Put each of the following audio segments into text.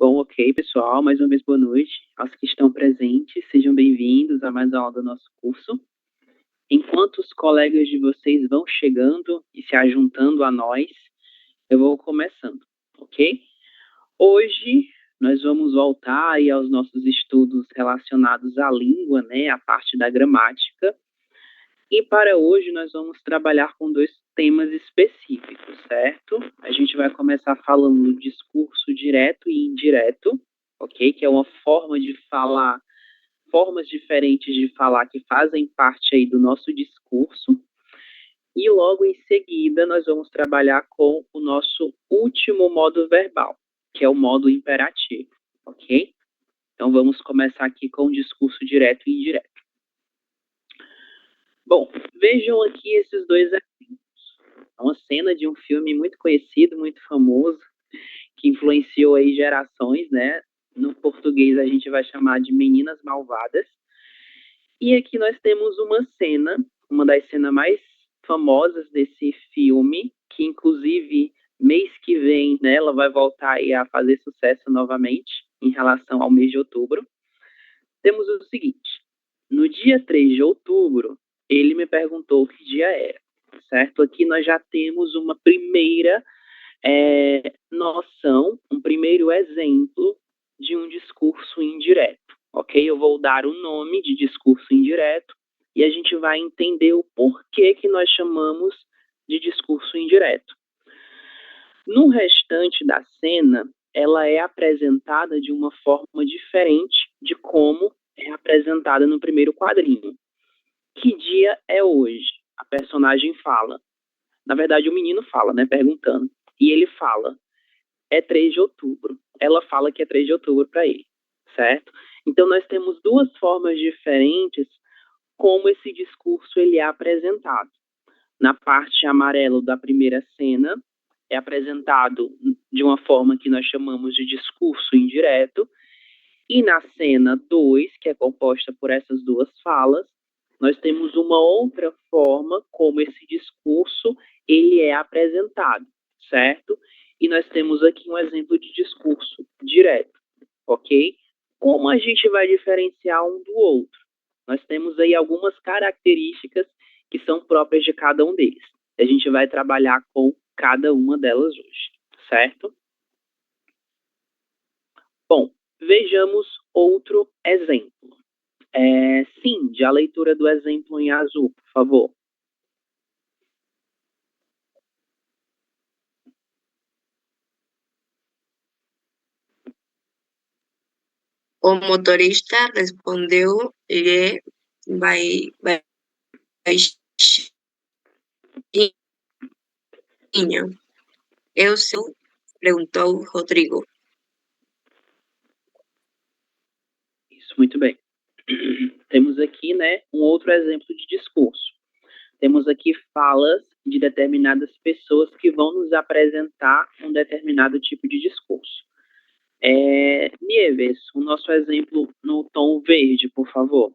Bom, ok, pessoal, mais uma vez boa noite aos que estão presentes, sejam bem-vindos a mais uma aula do nosso curso. Enquanto os colegas de vocês vão chegando e se ajuntando a nós, eu vou começando, ok? Hoje nós vamos voltar aí aos nossos estudos relacionados à língua, né, a parte da gramática, e para hoje nós vamos trabalhar com dois temas específicos, certo? A gente vai começar falando do discurso direto e indireto, ok? Que é uma forma de falar, formas diferentes de falar que fazem parte aí do nosso discurso. E logo em seguida nós vamos trabalhar com o nosso último modo verbal, que é o modo imperativo, ok? Então vamos começar aqui com o discurso direto e indireto. Bom, vejam aqui esses dois exemplos. É uma cena de um filme muito conhecido, muito famoso, que influenciou aí gerações, né? No português a gente vai chamar de Meninas Malvadas. E aqui nós temos uma cena, uma das cenas mais famosas desse filme, que inclusive mês que vem, né, ela vai voltar aí a fazer sucesso novamente em relação ao mês de outubro. Temos o seguinte: no dia 3 de outubro, ele me perguntou que dia era, certo? Aqui nós já temos uma primeira noção, um primeiro exemplo de um discurso indireto, ok? Eu vou dar o nome de discurso indireto e a gente vai entender o porquê que nós chamamos de discurso indireto. No restante da cena, ela é apresentada de uma forma diferente de como é apresentada no primeiro quadrinho. Que dia é hoje? A personagem fala. Na verdade, o menino fala, né, perguntando. E ele fala, é 3 de outubro. Ela fala que é 3 de outubro para ele, certo? Então, nós temos duas formas diferentes como esse discurso ele é apresentado. Na parte amarela da primeira cena, é apresentado de uma forma que nós chamamos de discurso indireto, e na cena 2, que é composta por essas duas falas, nós temos uma outra forma como esse discurso ele é apresentado, certo? E nós temos aqui um exemplo de discurso direto, ok? Como a gente vai diferenciar um do outro? Nós temos aí algumas características que são próprias de cada um deles. A gente vai trabalhar com cada uma delas hoje, certo? Bom, vejamos outro exemplo. Cindy, a leitura do exemplo em azul, por favor. O motorista respondeu-lhe baixinho. Eu sei, perguntou Rodrigo. Isso, muito bem. Temos aqui, né, um outro exemplo de discurso. Temos aqui falas de determinadas pessoas que vão nos apresentar um determinado tipo de discurso. Nieves, o nosso exemplo no tom verde, por favor.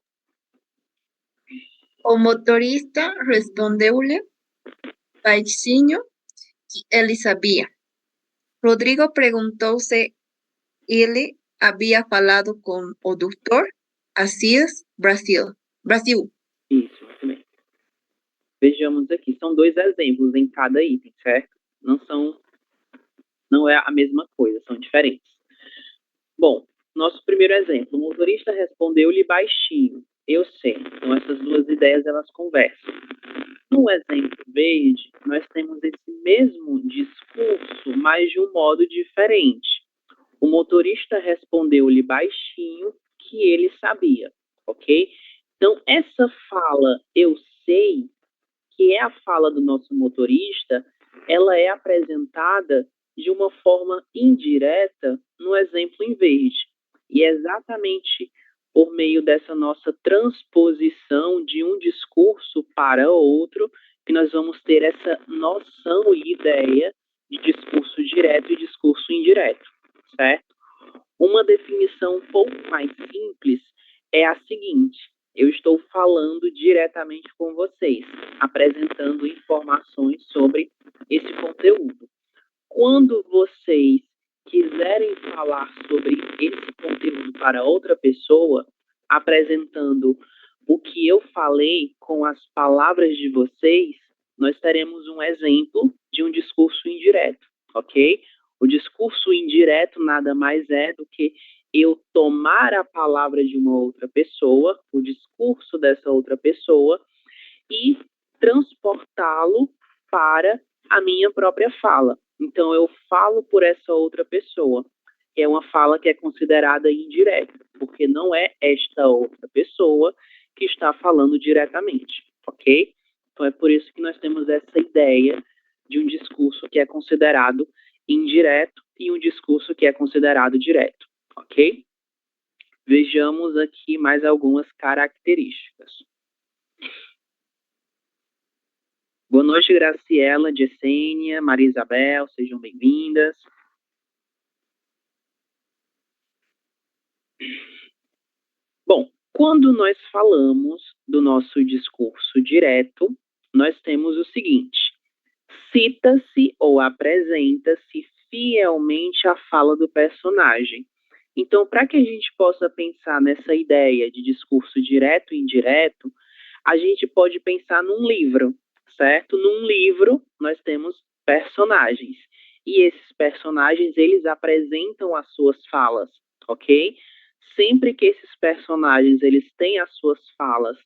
O motorista respondeu-lhe baixinho que ele sabia. Rodrigo perguntou se ele havia falado com o doutor Assis Brasil. Isso, muito bem. Vejamos aqui, são dois exemplos em cada item, certo? Não é a mesma coisa, são diferentes. Bom, nosso primeiro exemplo, o motorista respondeu-lhe baixinho. Eu sei. Então, essas duas ideias, elas conversam. No exemplo verde, nós temos esse mesmo discurso, mas de um modo diferente. O motorista respondeu-lhe baixinho que ele sabia, ok? Então, essa fala, eu sei, que é a fala do nosso motorista, ela é apresentada de uma forma indireta no exemplo em verde. E é exatamente por meio dessa nossa transposição de um discurso para outro que nós vamos ter essa noção e ideia de discurso direto e discurso indireto, certo? Uma definição um pouco mais simples é a seguinte: eu estou falando diretamente com vocês, apresentando informações sobre esse conteúdo. Quando vocês quiserem quiserem falar sobre esse conteúdo para outra pessoa, apresentando o que eu falei com as palavras de vocês, nós teremos um exemplo de um discurso indireto, ok? O discurso indireto nada mais é do que eu tomar a palavra de uma outra pessoa, o discurso dessa outra pessoa, e transportá-lo para a minha própria fala. Então, eu falo por essa outra pessoa. É uma fala que é considerada indireta, porque não é esta outra pessoa que está falando diretamente, ok? Então, é por isso que nós temos essa ideia de um discurso que é considerado indireto e um discurso que é considerado direto, ok? Vejamos aqui mais algumas características. Boa noite, Graciela, Jessênia, Maria Isabel, sejam bem-vindas. Bom, quando nós falamos do nosso discurso direto, nós temos o seguinte: cita-se ou apresenta-se fielmente a fala do personagem. Então, para que a gente possa pensar nessa ideia de discurso direto e indireto, a gente pode pensar num livro, certo? Num livro, nós temos personagens. E esses personagens, eles apresentam as suas falas, ok? Sempre que esses personagens, eles têm as suas falas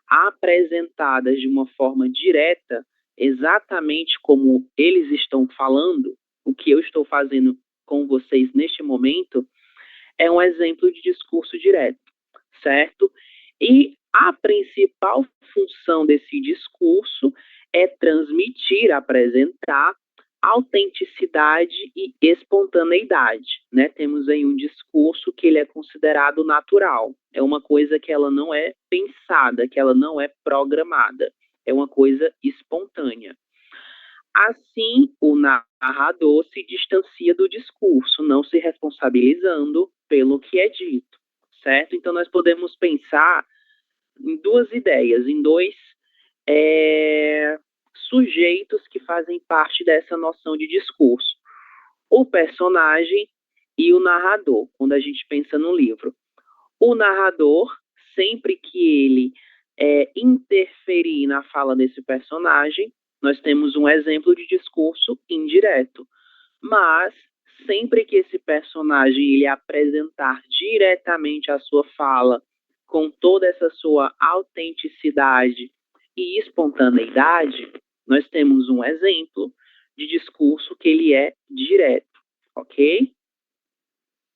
apresentadas de uma forma direta, exatamente como eles estão falando, o que eu estou fazendo com vocês neste momento, é um exemplo de discurso direto, certo? E a principal função desse discurso é transmitir, apresentar autenticidade e espontaneidade, né? Temos aí um discurso que ele é considerado natural, é uma coisa que ela não é pensada, que ela não é programada, é uma coisa espontânea. Assim, o narrador se distancia do discurso, não se responsabilizando pelo que é dito, certo? Então, nós podemos pensar em duas ideias, em dois sujeitos que fazem parte dessa noção de discurso: o personagem e o narrador, quando a gente pensa no livro. O narrador, sempre que ele interferir na fala desse personagem, nós temos um exemplo de discurso indireto. Mas, sempre que esse personagem ele apresentar diretamente a sua fala, com toda essa sua autenticidade e espontaneidade, nós temos um exemplo de discurso que ele é direto, ok?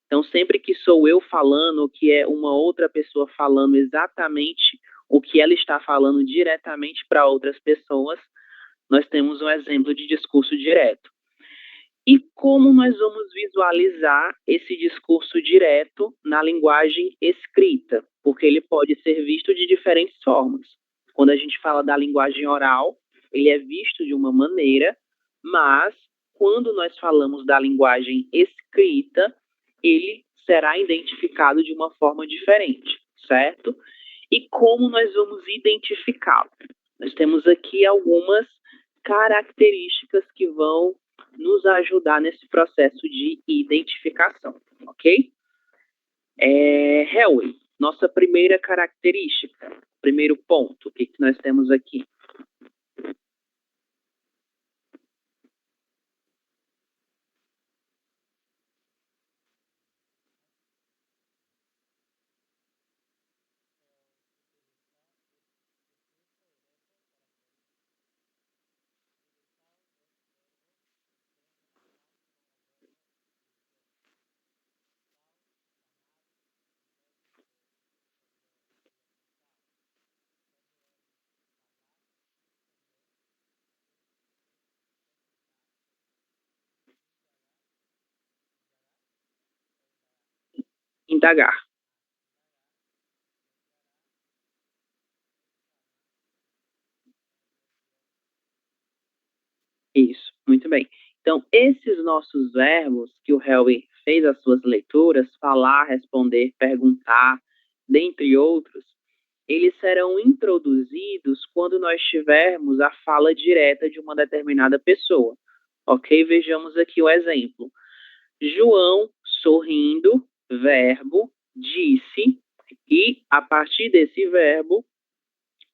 Então, sempre que sou eu falando, ou que é uma outra pessoa falando exatamente o que ela está falando diretamente para outras pessoas, nós temos um exemplo de discurso direto. E como nós vamos visualizar esse discurso direto na linguagem escrita? Porque ele pode ser visto de diferentes formas. Quando a gente fala da linguagem oral, ele é visto de uma maneira, mas quando nós falamos da linguagem escrita, ele será identificado de uma forma diferente, certo? E como nós vamos identificá-lo? Nós temos aqui algumas características que vão nos ajudar nesse processo de identificação, ok? Helway, nossa primeira característica, primeiro ponto, o que nós temos aqui? Indagar. Isso, muito bem. Então, esses nossos verbos que o Helway fez as suas leituras, falar, responder, perguntar, dentre outros, eles serão introduzidos quando nós tivermos a fala direta de uma determinada pessoa. Ok? Vejamos aqui o exemplo. João sorrindo, verbo, disse, e a partir desse verbo,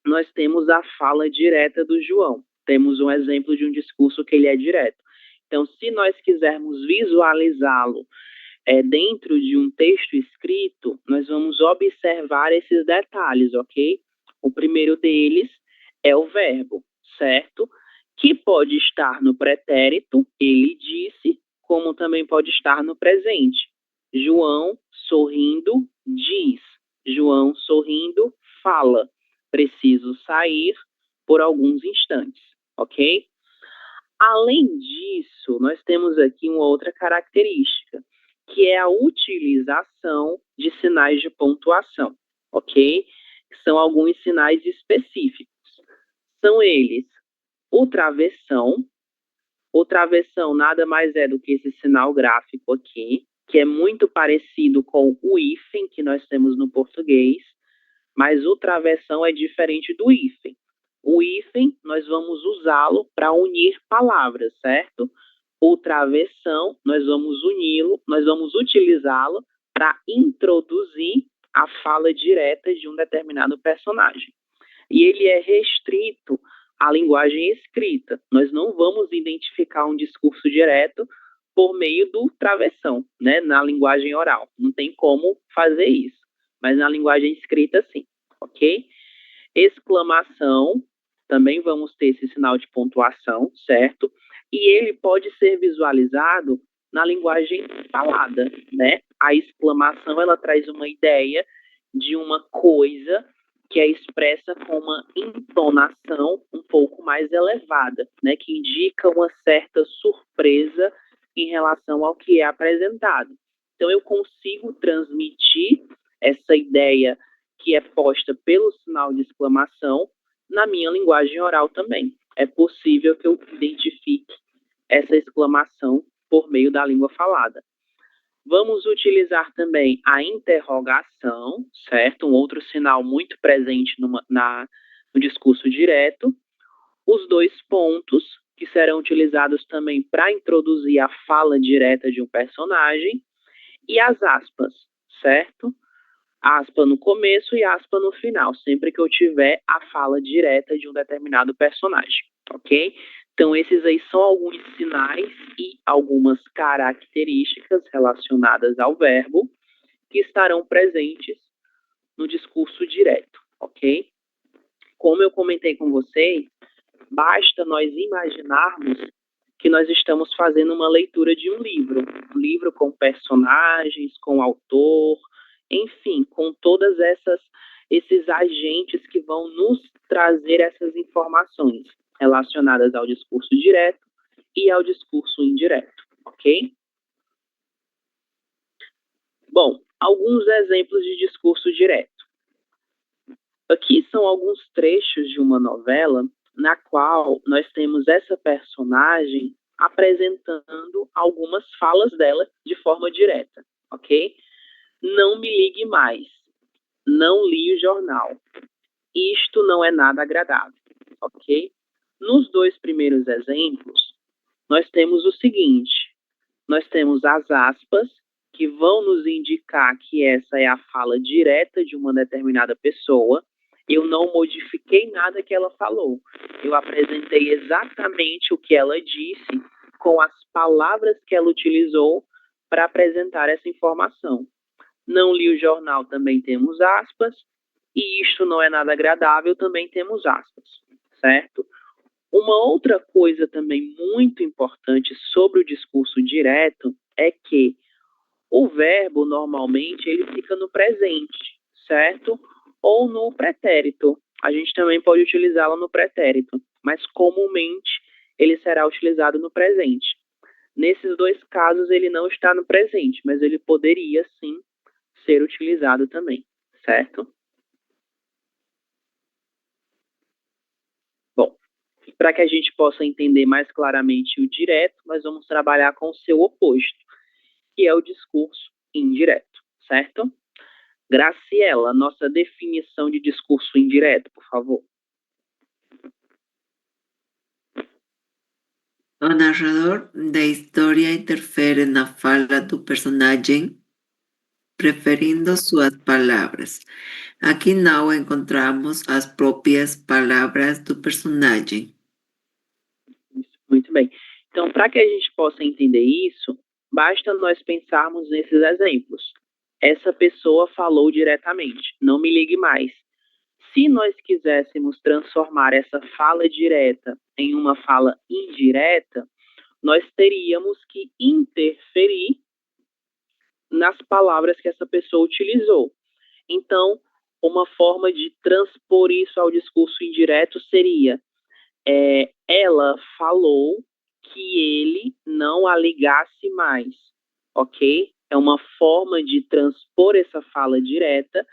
nós temos a fala direta do João. Temos um exemplo de um discurso que ele é direto. Então, se nós quisermos visualizá-lo dentro de um texto escrito, nós vamos observar esses detalhes, ok? O primeiro deles é o verbo, certo? Que pode estar no pretérito, ele disse, como também pode estar no presente. João, sorrindo, diz. João, sorrindo, fala. Preciso sair por alguns instantes, ok? Além disso, nós temos aqui uma outra característica, que é a utilização de sinais de pontuação, ok? São alguns sinais específicos. São eles o travessão. O travessão nada mais é do que esse sinal gráfico aqui, que é muito parecido com o hífen que nós temos no português, mas o travessão é diferente do hífen. O hífen, nós vamos usá-lo para unir palavras, certo? O travessão, nós vamos utilizá-lo para introduzir a fala direta de um determinado personagem. E ele é restrito à linguagem escrita. Nós não vamos identificar um discurso direto por meio do travessão, né? Na linguagem oral. Não tem como fazer isso. Mas na linguagem escrita, sim, ok? Exclamação, também vamos ter esse sinal de pontuação, certo? E ele pode ser visualizado na linguagem falada, né? A exclamação, ela traz uma ideia de uma coisa que é expressa com uma entonação um pouco mais elevada, né? Que indica uma certa surpresa em relação ao que é apresentado. Então, eu consigo transmitir essa ideia que é posta pelo sinal de exclamação na minha linguagem oral também. É possível que eu identifique essa exclamação por meio da língua falada. Vamos utilizar também a interrogação, certo? Um outro sinal muito presente no discurso direto. Os dois pontos, que serão utilizados também para introduzir a fala direta de um personagem. E as aspas, certo? Aspa no começo e aspa no final, sempre que eu tiver a fala direta de um determinado personagem, ok? Então, esses aí são alguns sinais e algumas características relacionadas ao verbo que estarão presentes no discurso direto, ok? Como eu comentei com vocês, basta nós imaginarmos que nós estamos fazendo uma leitura de um livro com personagens, com autor, enfim, com todas esses agentes que vão nos trazer essas informações relacionadas ao discurso direto e ao discurso indireto, ok? Bom, alguns exemplos de discurso direto. Aqui são alguns trechos de uma novela na qual nós temos essa personagem apresentando algumas falas dela de forma direta, ok? Não me ligue mais. Não li o jornal. Isto não é nada agradável, ok? Nos dois primeiros exemplos, nós temos o seguinte: nós temos as aspas, que vão nos indicar que essa é a fala direta de uma determinada pessoa. Eu não modifiquei nada que ela falou. Eu apresentei exatamente o que ela disse com as palavras que ela utilizou para apresentar essa informação. Não li o jornal, também temos aspas. E isto não é nada agradável, também temos aspas, certo? Uma outra coisa também muito importante sobre o discurso direto é que o verbo, normalmente, ele fica no presente, certo? Ou no pretérito. A gente também pode utilizá-lo no pretérito, mas comumente ele será utilizado no presente. Nesses dois casos, ele não está no presente, mas ele poderia, sim, ser utilizado também, certo? Bom, para que a gente possa entender mais claramente o direto, nós vamos trabalhar com o seu oposto, que é o discurso indireto, certo? Graciela, nossa definição de discurso indireto, por favor. O narrador da história interfere na fala do personagem, preferindo suas palavras. Aqui não encontramos as próprias palavras do personagem. Muito bem. Então, para que a gente possa entender isso, basta nós pensarmos nesses exemplos. Essa pessoa falou diretamente, não me ligue mais. Se nós quiséssemos transformar essa fala direta em uma fala indireta, nós teríamos que interferir nas palavras que essa pessoa utilizou. Então, uma forma de transpor isso ao discurso indireto seria: ela falou que ele não a ligasse mais, ok? É uma forma de transpor essa fala direta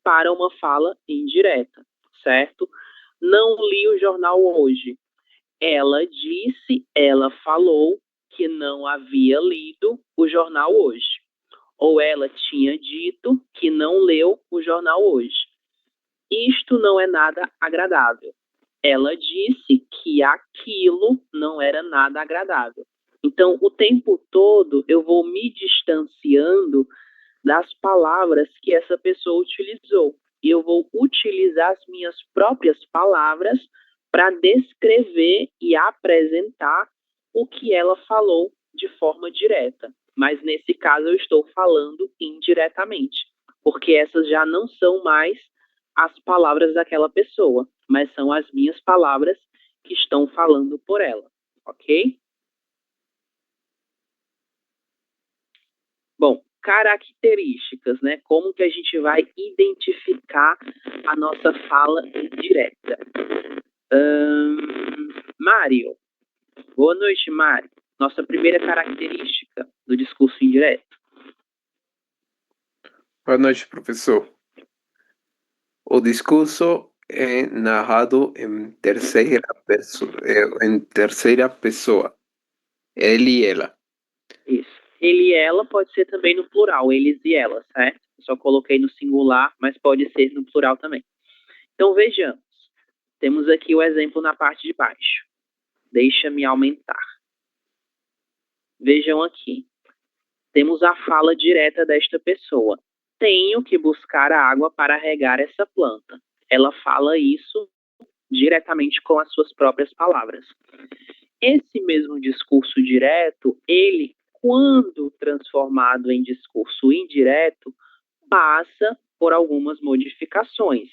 para uma fala indireta, certo? Não li o jornal hoje. Ela falou que não havia lido o jornal hoje. Ou ela tinha dito que não leu o jornal hoje. Isto não é nada agradável. Ela disse que aquilo não era nada agradável. Então, o tempo todo eu vou me distanciando das palavras que essa pessoa utilizou. E eu vou utilizar as minhas próprias palavras para descrever e apresentar o que ela falou de forma direta. Mas nesse caso eu estou falando indiretamente, porque essas já não são mais as palavras daquela pessoa, mas são as minhas palavras que estão falando por ela, ok? Bom, características, né? Como que a gente vai identificar a nossa fala indireta? Mário. Boa noite, Mário. Nossa primeira característica do discurso indireto. Boa noite, professor. O discurso é narrado em terceira pessoa. Ele e ela. Isso. Ele e ela pode ser também no plural, eles e elas, certo? Só coloquei no singular, mas pode ser no plural também. Então, vejamos. Temos aqui o exemplo na parte de baixo. Deixa-me aumentar. Vejam aqui. Temos a fala direta desta pessoa. Tenho que buscar a água para regar essa planta. Ela fala isso diretamente com as suas próprias palavras. Esse mesmo discurso direto, ele, quando transformado em discurso indireto, passa por algumas modificações.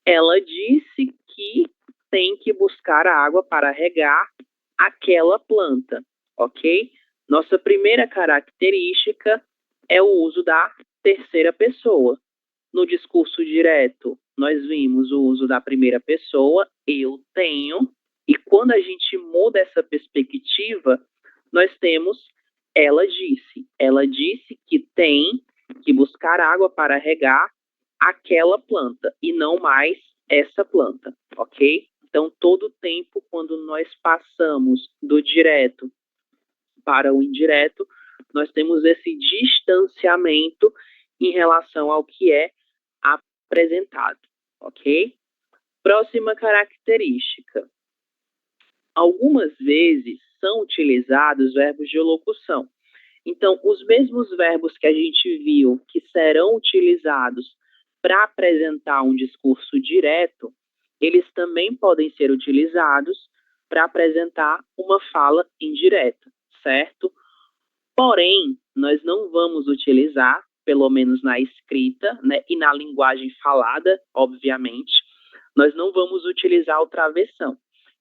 Ela disse que tem que buscar a água para regar aquela planta, ok? Nossa primeira característica é o uso da terceira pessoa. No discurso direto, nós vimos o uso da primeira pessoa, eu tenho, e quando a gente muda essa perspectiva, nós temos ela disse. Ela disse que tem que buscar água para regar aquela planta e não mais essa planta, ok? Então, todo tempo, quando nós passamos do direto para o indireto, nós temos esse distanciamento em relação ao que é apresentado, ok? Próxima característica. Algumas vezes são utilizados verbos de locução. Então, os mesmos verbos que a gente viu que serão utilizados para apresentar um discurso direto, eles também podem ser utilizados para apresentar uma fala indireta, certo? Porém, nós não vamos utilizar, pelo menos na escrita, né, e na linguagem falada, obviamente, nós não vamos utilizar o travessão.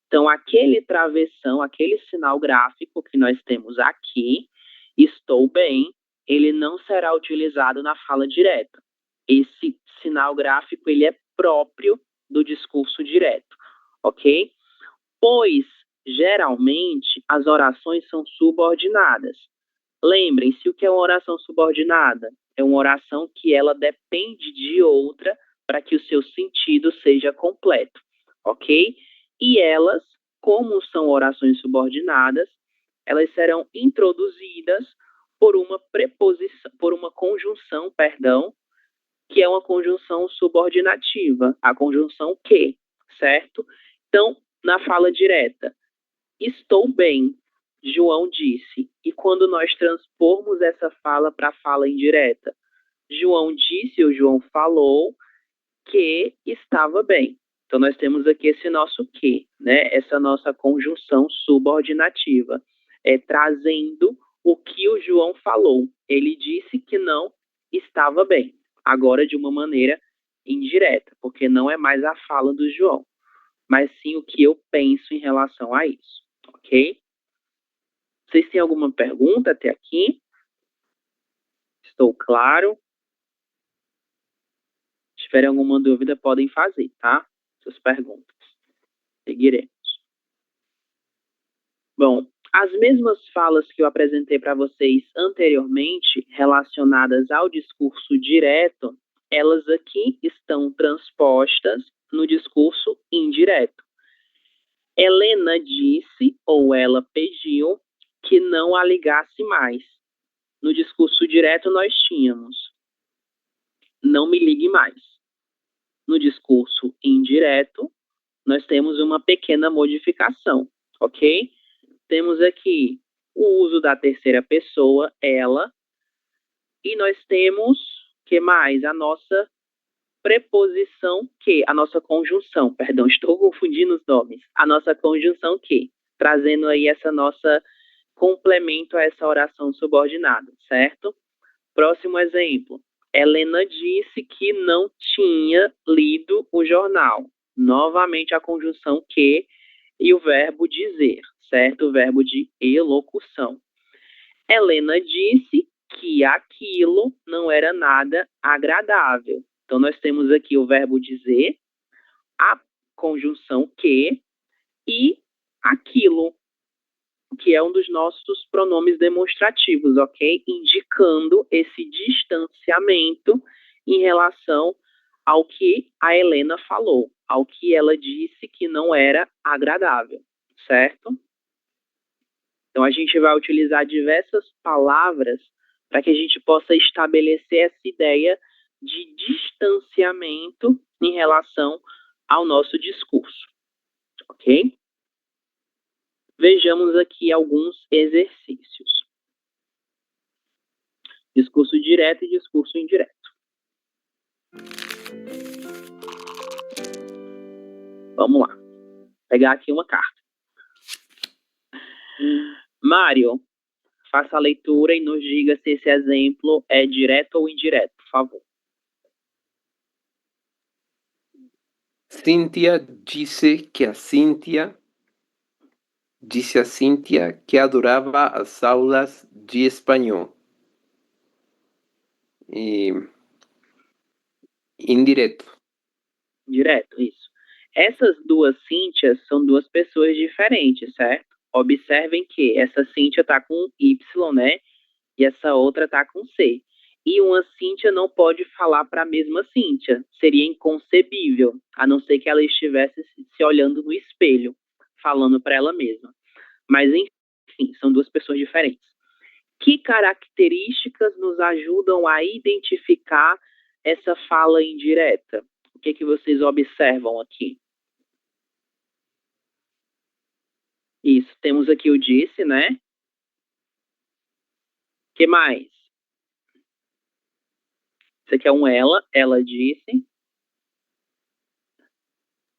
Então, aquele travessão, aquele sinal gráfico que nós temos aqui, estou bem, ele não será utilizado na fala direta. Esse sinal gráfico, ele é próprio do discurso direto, ok? Pois, geralmente, as orações são subordinadas. Lembrem-se, o que é uma oração subordinada? É uma oração que ela depende de outra para que o seu sentido seja completo, ok? E elas, como são orações subordinadas, elas serão introduzidas por uma preposição, por uma conjunção, que é uma conjunção subordinativa, a conjunção que, certo? Então, na fala direta, estou bem, João disse. E quando nós transpormos essa fala para a fala indireta, João disse ou João falou que estava bem. Então, nós temos aqui esse nosso que, né? Essa nossa conjunção subordinativa, trazendo o que o João falou. Ele disse que não estava bem. Agora, de uma maneira indireta, porque não é mais a fala do João, mas sim o que eu penso em relação a isso, ok? Vocês têm alguma pergunta até aqui? Estou claro? Se tiverem alguma dúvida, podem fazer, tá? Suas perguntas. Seguiremos. Bom, as mesmas falas que eu apresentei para vocês anteriormente, relacionadas ao discurso direto, elas aqui estão transpostas no discurso indireto. Helena disse, ou ela pediu, que não a ligasse mais. No discurso direto, nós tínhamos: não me ligue mais. No discurso indireto, nós temos uma pequena modificação, ok? Temos aqui o uso da terceira pessoa, ela, e nós temos, que mais? A nossa preposição que, a nossa conjunção, perdão, estou confundindo os nomes, a nossa conjunção que, trazendo aí essa nossa complemento a essa oração subordinada, certo? Próximo exemplo. Helena disse que não tinha lido o jornal. Novamente a conjunção que e o verbo dizer, certo? O verbo de elocução. Helena disse que aquilo não era nada agradável. Então, nós temos aqui o verbo dizer, a conjunção que e aquilo, que é um dos nossos pronomes demonstrativos, ok? Indicando esse distanciamento em relação ao que a Helena falou, ao que ela disse que não era agradável, certo? Então, a gente vai utilizar diversas palavras para que a gente possa estabelecer essa ideia de distanciamento em relação ao nosso discurso, ok? Vejamos aqui alguns exercícios. Discurso direto e discurso indireto. Vamos lá. Vou pegar aqui uma carta. Mário, faça a leitura e nos diga se esse exemplo é direto ou indireto, por favor. Cíntia disse a Cíntia que adorava as aulas de espanhol. E indireto. Direto, isso. Essas duas Cíntias são duas pessoas diferentes, certo? Observem que essa Cíntia está com Y, né? E essa outra está com C. E uma Cíntia não pode falar para a mesma Cíntia. Seria inconcebível, a não ser que ela estivesse se olhando no espelho, falando para ela mesma. Mas, enfim, são duas pessoas diferentes. Que características nos ajudam a identificar essa fala indireta? O que vocês observam aqui? Isso, temos aqui o disse, né? O que mais? Isso aqui é um ela disse.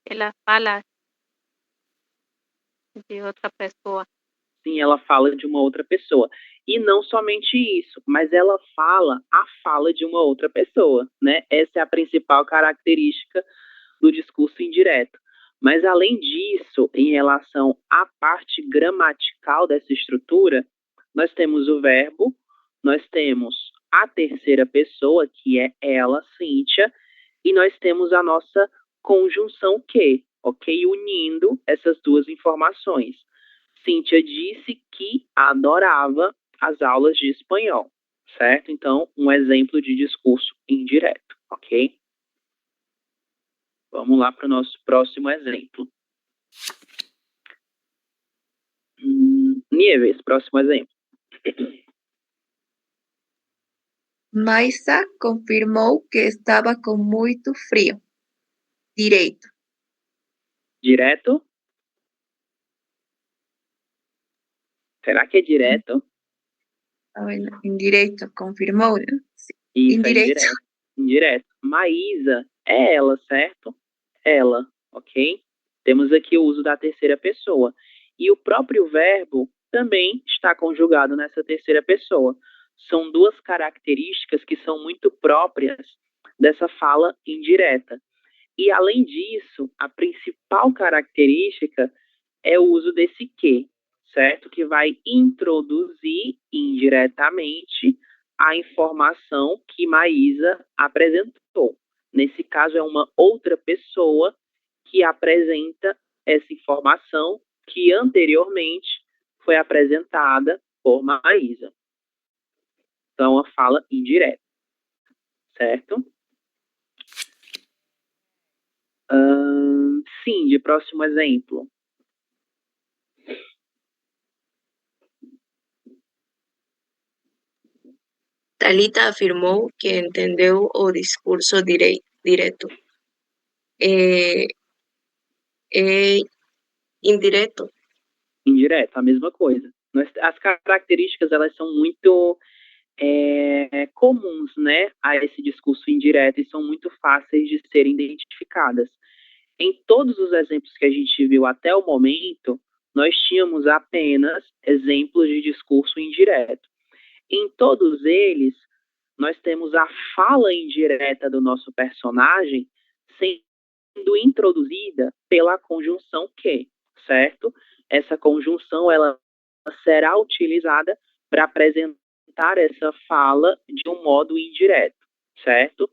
Ela fala de outra pessoa. Sim, ela fala de uma outra pessoa. E não somente isso, mas ela fala a fala de uma outra pessoa, né? Essa é a principal característica do discurso indireto. Mas, além disso, em relação à parte gramatical dessa estrutura, nós temos o verbo, nós temos a terceira pessoa, que é ela, Cíntia, e nós temos a nossa conjunção que, ok? Unindo essas duas informações. Cíntia disse que adorava as aulas de espanhol, certo? Então, um exemplo de discurso indireto, ok? Vamos lá para o nosso próximo exemplo. Nieves, próximo exemplo. Maisa confirmou que estava com muito frio. Direito. Direto? Será que é direto? Ah, bueno, indirecto, confirmó, ¿no? Sí, Isso, é indirecto. indireto. Indireto. Maísa é ela, certo? Ela, ok? Temos aqui o uso da terceira pessoa. E o próprio verbo também está conjugado nessa terceira pessoa. São duas características que são muito próprias dessa fala indireta. E, além disso, a principal característica é o uso desse que, certo? Que vai introduzir indiretamente a informação que Maísa apresentou. Nesse caso, é uma outra pessoa que apresenta essa informação que anteriormente foi apresentada por Maísa. Então, a fala indireta, certo? Sim, de próximo exemplo. Talita afirmou que entendeu o discurso direto. É indireto. Indireto, a mesma coisa. As características, elas são muito comuns, né, a esse discurso indireto e são muito fáceis de serem identificadas. Em todos os exemplos que a gente viu até o momento, nós tínhamos apenas exemplos de discurso indireto. Em todos eles, nós temos a fala indireta do nosso personagem sendo introduzida pela conjunção que, certo? Essa conjunção, ela será utilizada para apresentar essa fala de um modo indireto, certo?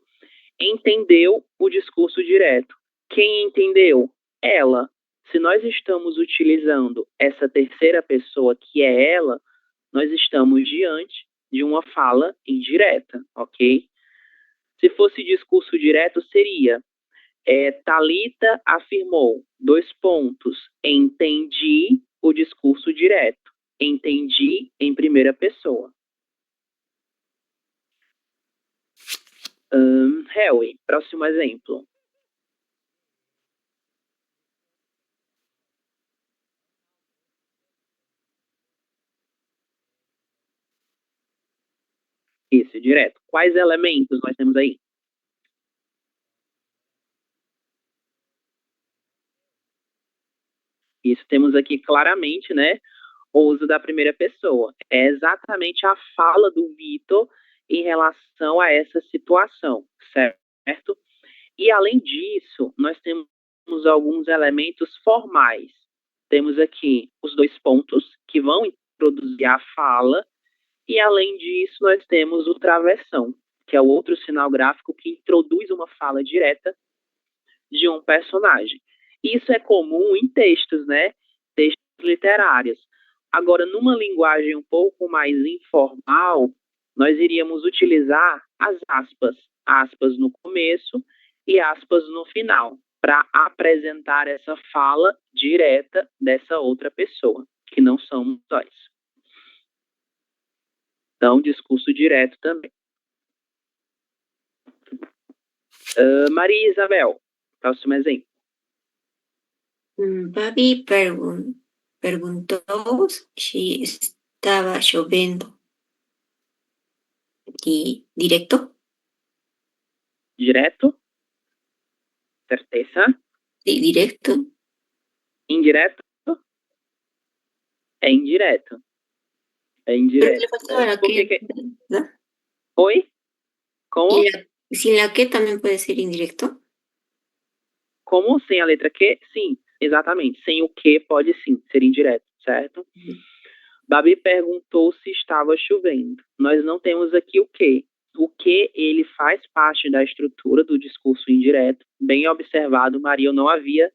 Entendeu o discurso direto. Quem entendeu? Ela. Se nós estamos utilizando essa terceira pessoa que é ela, nós estamos diante de uma fala indireta, ok? Se fosse discurso direto, seria Talita afirmou, entendi o discurso direto. Entendi em primeira pessoa. Harry, próximo exemplo. Isso, direto. Quais elementos nós temos aí? Isso, temos aqui claramente, né, o uso da primeira pessoa. É exatamente a fala do Vitor em relação a essa situação, certo? E, além disso, nós temos alguns elementos formais. Temos aqui os dois pontos, que vão introduzir a fala, e, além disso, nós temos o travessão, que é o outro sinal gráfico que introduz uma fala direta de um personagem. Isso é comum em textos, né? Textos literários. Agora, numa linguagem um pouco mais informal, nós iríamos utilizar as aspas. Aspas no começo e aspas no final, para apresentar essa fala direta dessa outra pessoa, que não somos nós. Então, discurso direto também. Maria Isabel, próximo exemplo. Babi perguntou se estava chovendo. Direto? Direto? Certeza? Sí, direto. Indireto? É indireto. É Pero indireto. le faltaba la Por que, que ¿verdad? Oi? Como? Sin la que también puede ser indirecto. Como sem a letra Q? Sim, exatamente. Sem o que pode sim ser indireto, certo? Babi perguntou se estava chovendo. Nós não temos aqui o que. O que ele faz parte da estrutura do discurso indireto. Bem observado, Maria, eu não havia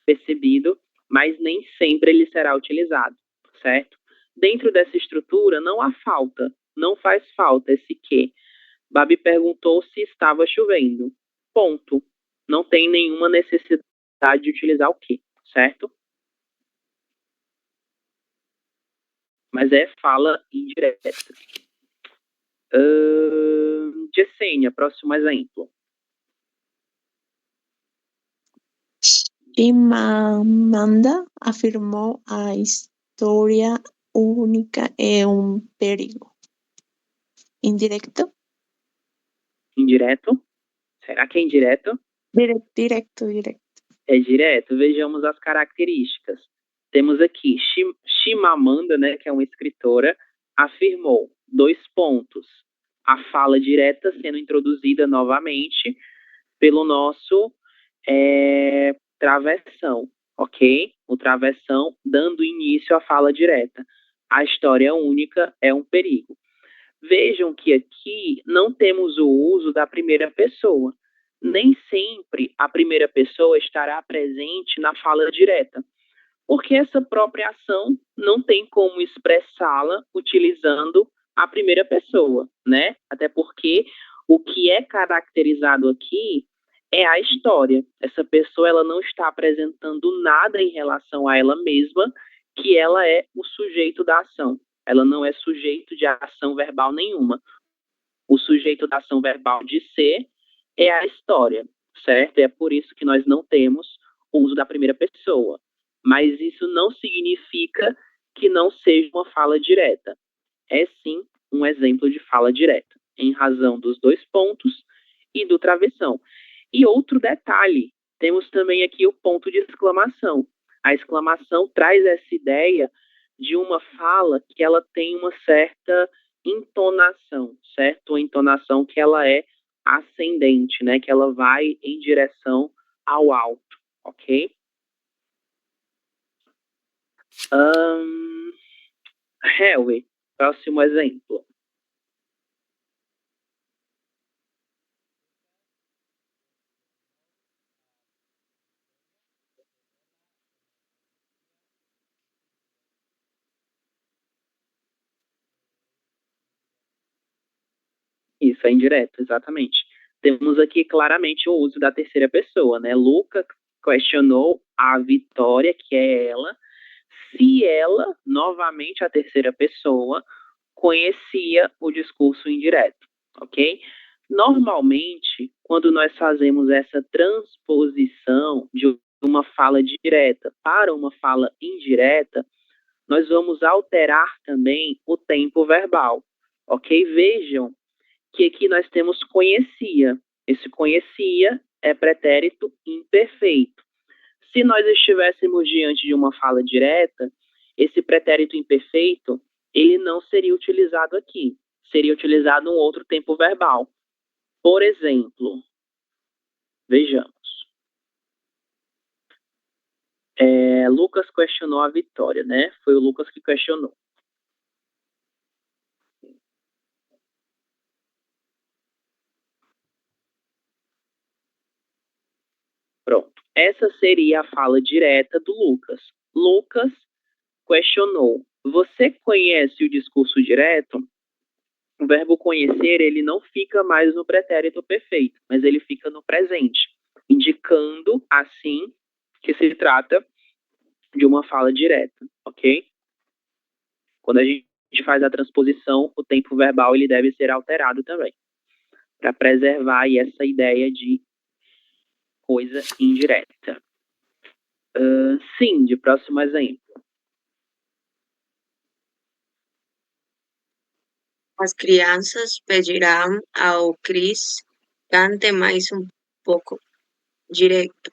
percebido, mas nem sempre ele será utilizado, certo? Dentro dessa estrutura não há falta, não faz falta esse que. Babi perguntou se estava chovendo. Ponto. Não tem nenhuma necessidade de utilizar o que, certo? Mas é fala indireta. Yesenia, próximo exemplo. Chimamanda afirmó a historia única é perigo. Indirecto? Indireto? Será que é indireto? Directo. É direto. Vejamos as características. Temos aqui Chimamanda, né, que é uma escritora, afirmou, 2 pontos. A fala direta sendo introduzida novamente pelo nosso travessão, ok? O travessão dando início à fala direta. A história única é um perigo. Vejam que aqui não temos o uso da primeira pessoa. Nem sempre a primeira pessoa estará presente na fala direta, porque essa própria ação não tem como expressá-la utilizando a primeira pessoa, né? Até porque o que é caracterizado aqui é a história. Essa pessoa ela não está apresentando nada em relação a ela mesma, que ela é o sujeito da ação. Ela não é sujeito de ação verbal nenhuma. O sujeito da ação verbal de ser é a história, certo? É por isso que nós não temos o uso da primeira pessoa. Mas isso não significa que não seja uma fala direta. É sim um exemplo de fala direta, em razão dos 2 pontos e do travessão. E outro detalhe, temos também aqui o ponto de exclamação. A exclamação traz essa ideia de uma fala que ela tem uma certa entonação, certo? Uma entonação que ela é ascendente, né? Que ela vai em direção ao alto, ok? Harry, próximo exemplo. Isso, é indireto, exatamente. Temos aqui claramente o uso da terceira pessoa, né? Luca questionou a Vitória, que é ela, se ela, novamente a terceira pessoa, conhecia o discurso indireto, ok? Normalmente, quando nós fazemos essa transposição de uma fala direta para uma fala indireta, nós vamos alterar também o tempo verbal, ok? Vejam que aqui nós temos conhecia. Esse conhecia é pretérito imperfeito. Se nós estivéssemos diante de uma fala direta, esse pretérito imperfeito, ele não seria utilizado aqui. Seria utilizado um outro tempo verbal. Por exemplo, vejamos. Lucas questionou a Vitória, né? Foi o Lucas que questionou. Pronto. Essa seria a fala direta do Lucas. Lucas questionou. Você conhece o discurso direto? O verbo conhecer, ele não fica mais no pretérito perfeito, mas ele fica no presente, indicando, assim, que se trata de uma fala direta, ok? Quando a gente faz a transposição, o tempo verbal ele deve ser alterado também, para preservar aí essa ideia de coisa indireta. Sim, de próximo exemplo. As crianças pedirão ao Chris cante mais pouco. Direto.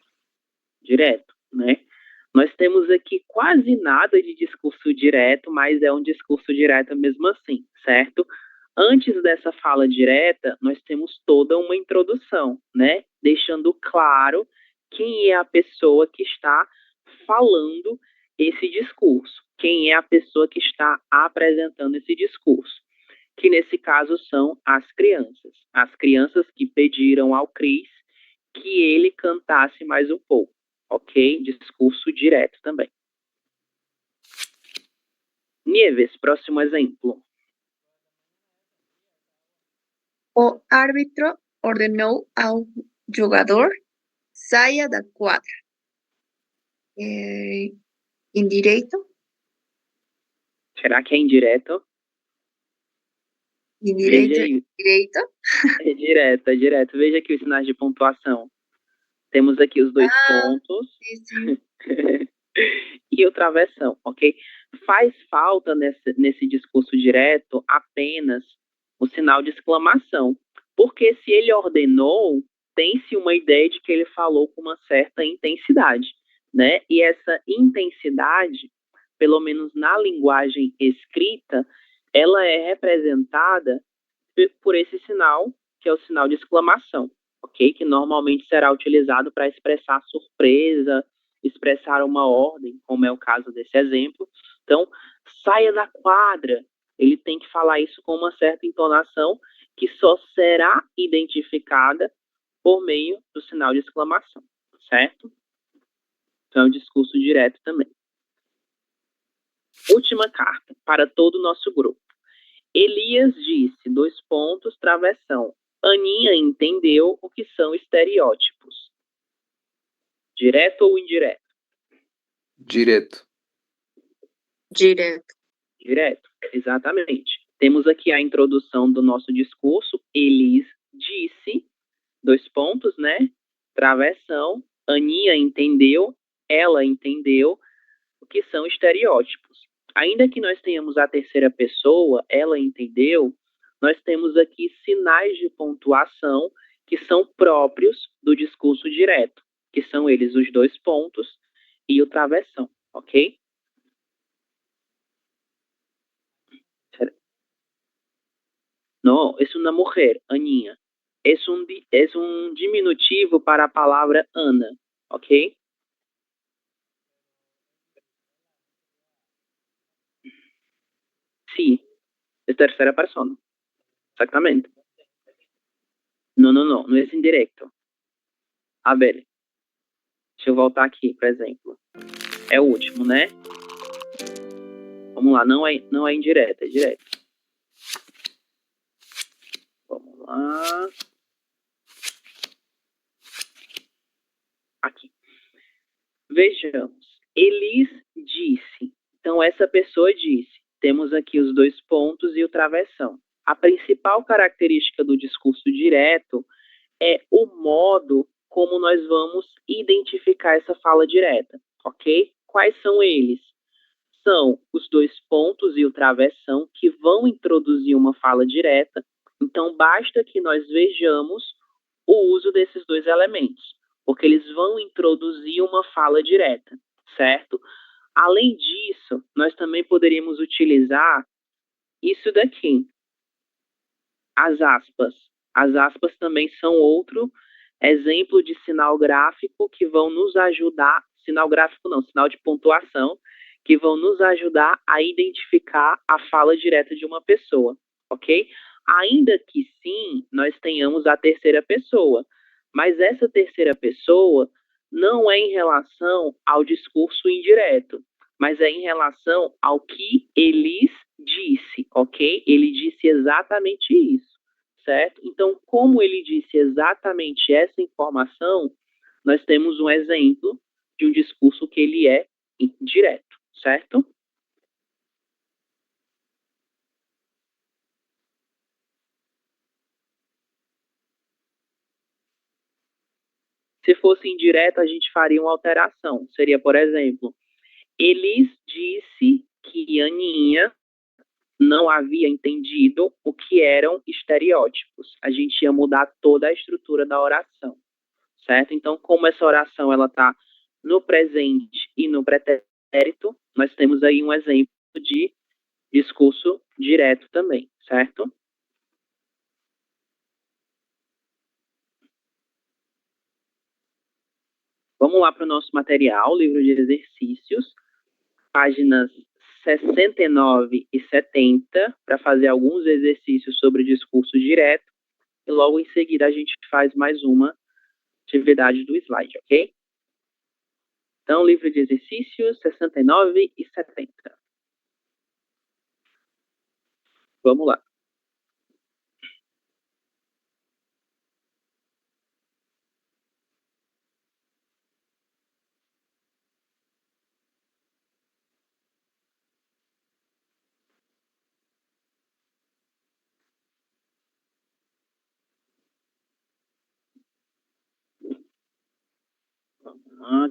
Direto, né? Nós temos aqui quase nada de discurso direto, mas é um discurso direto mesmo assim, certo? Antes dessa fala direta, nós temos toda uma introdução, né? Deixando claro quem é a pessoa que está falando esse discurso, quem é a pessoa que está apresentando esse discurso, que nesse caso são as crianças que pediram ao Chris que ele cantasse mais um pouco, ok? Discurso direto também. Nieves, próximo exemplo. O árbitro ordenou ao jogador saia da quadra. Indireto? Será que é indireto? Indireto, Veja aí. direito? É direto. Veja aqui os sinais de pontuação. Temos aqui os 2 pontos Sim. e o travessão, ok? faz falta nesse discurso direto apenas o sinal de exclamação, porque se ele ordenou, tem-se uma ideia de que ele falou com uma certa intensidade, né? E essa intensidade, pelo menos na linguagem escrita, ela é representada por esse sinal, que é o sinal de exclamação, ok? Que normalmente será utilizado para expressar surpresa, expressar uma ordem, como é o caso desse exemplo. Então, saia da quadra. Ele tem que falar isso com uma certa entonação que só será identificada por meio do sinal de exclamação, certo? Então, é um discurso direto também. Última carta para todo o nosso grupo. Elias disse, travessão. Aninha entendeu o que são estereótipos. Direto ou indireto? Direto. Direto. Direto, exatamente. Temos aqui a introdução do nosso discurso. Elis disse, né? Travessão. Aninha entendeu, ela entendeu o que são estereótipos. Ainda que nós tenhamos a terceira pessoa, ela entendeu, nós temos aqui sinais de pontuação que são próprios do discurso direto, que são eles os dois pontos e o travessão, ok? Não, isso não é mulher, Aninha. É um diminutivo para a palavra Ana, ok? Sim, é terceira persona. Exactamente. Não é indireto. A ver, deixa eu voltar aqui, por exemplo. É o último, né? Vamos lá, não é indireto, é direto. Vamos lá. Aqui. Vejamos. Elis disse. Então, essa pessoa disse. Temos aqui os dois pontos e o travessão. A principal característica do discurso direto é o modo como nós vamos identificar essa fala direta, ok? Quais são eles? São os dois pontos e o travessão que vão introduzir uma fala direta. Então, basta que nós vejamos o uso desses dois elementos, porque eles vão introduzir uma fala direta, certo? Além disso, nós também poderíamos utilizar isso daqui, as aspas. As aspas também são outro exemplo de sinal gráfico que vão nos ajudar, sinal gráfico não, sinal de pontuação, que vão nos ajudar a identificar a fala direta de uma pessoa, ok? Ainda que sim, nós tenhamos a terceira pessoa, mas essa terceira pessoa não é em relação ao discurso indireto, mas é em relação ao que Elis disse, ok? Ele disse exatamente isso, certo? Então, como ele disse exatamente essa informação, nós temos um exemplo de um discurso que ele é direto, certo? Se fosse indireto, a gente faria uma alteração. Seria, por exemplo, Elis disse que Aninha não havia entendido o que eram estereótipos. A gente ia mudar toda a estrutura da oração, certo? Então, como essa oração ela está no presente e no pretérito, nós temos aí um exemplo de discurso direto também, certo? Vamos lá para o nosso material, livro de exercícios, páginas 69 e 70, para fazer alguns exercícios sobre o discurso direto, e logo em seguida a gente faz mais uma atividade do slide, ok? Então, livro de exercícios 69 e 70. Vamos lá.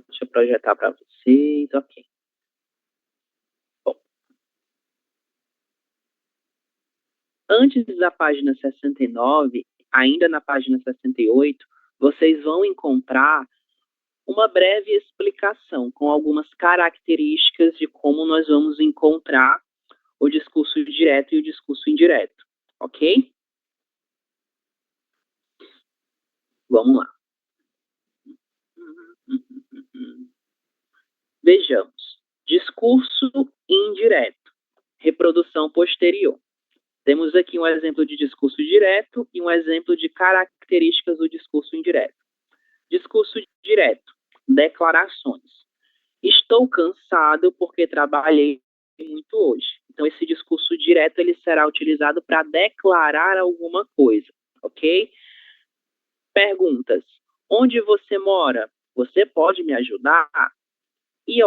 Deixa eu projetar para vocês, ok. Bom, Antes da página 69, ainda na página 68, vocês vão encontrar uma breve explicação com algumas características de como nós vamos encontrar o discurso direto e o discurso indireto, ok? Vamos lá. Vejamos. Discurso indireto. Reprodução posterior. Temos aqui um exemplo de discurso direto e um exemplo de características do discurso indireto. Discurso direto. Declarações. Estou cansado porque trabalhei muito hoje. Então, esse discurso direto ele será utilizado para declarar alguma coisa, ok? Perguntas. Onde você mora? Você pode me ajudar? E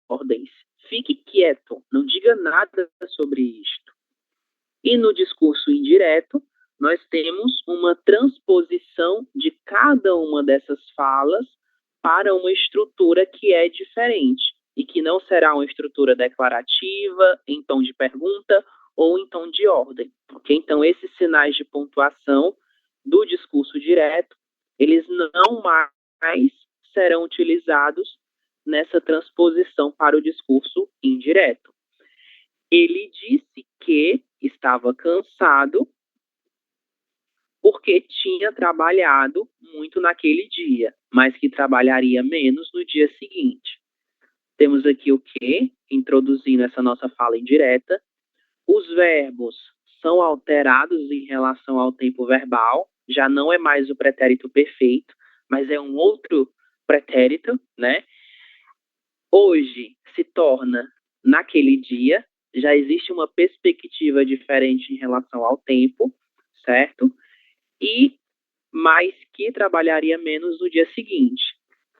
ordens. Fique quieto, não diga nada sobre isto. E no discurso indireto, nós temos uma transposição de cada uma dessas falas para uma estrutura que é diferente e que não será uma estrutura declarativa, em tom de pergunta ou em tom de ordem. Okay? Então, esses sinais de pontuação do discurso direto, eles não mais serão utilizados nessa transposição para o discurso indireto. Ele disse que estava cansado porque tinha trabalhado muito naquele dia, mas que trabalharia menos no dia seguinte. Temos aqui o que, introduzindo essa nossa fala indireta. Os verbos são alterados em relação ao tempo verbal, já não é mais o pretérito perfeito, mas é um outro pretérito, né? Hoje se torna naquele dia, já existe uma perspectiva diferente em relação ao tempo, certo? E mais que trabalharia menos no dia seguinte.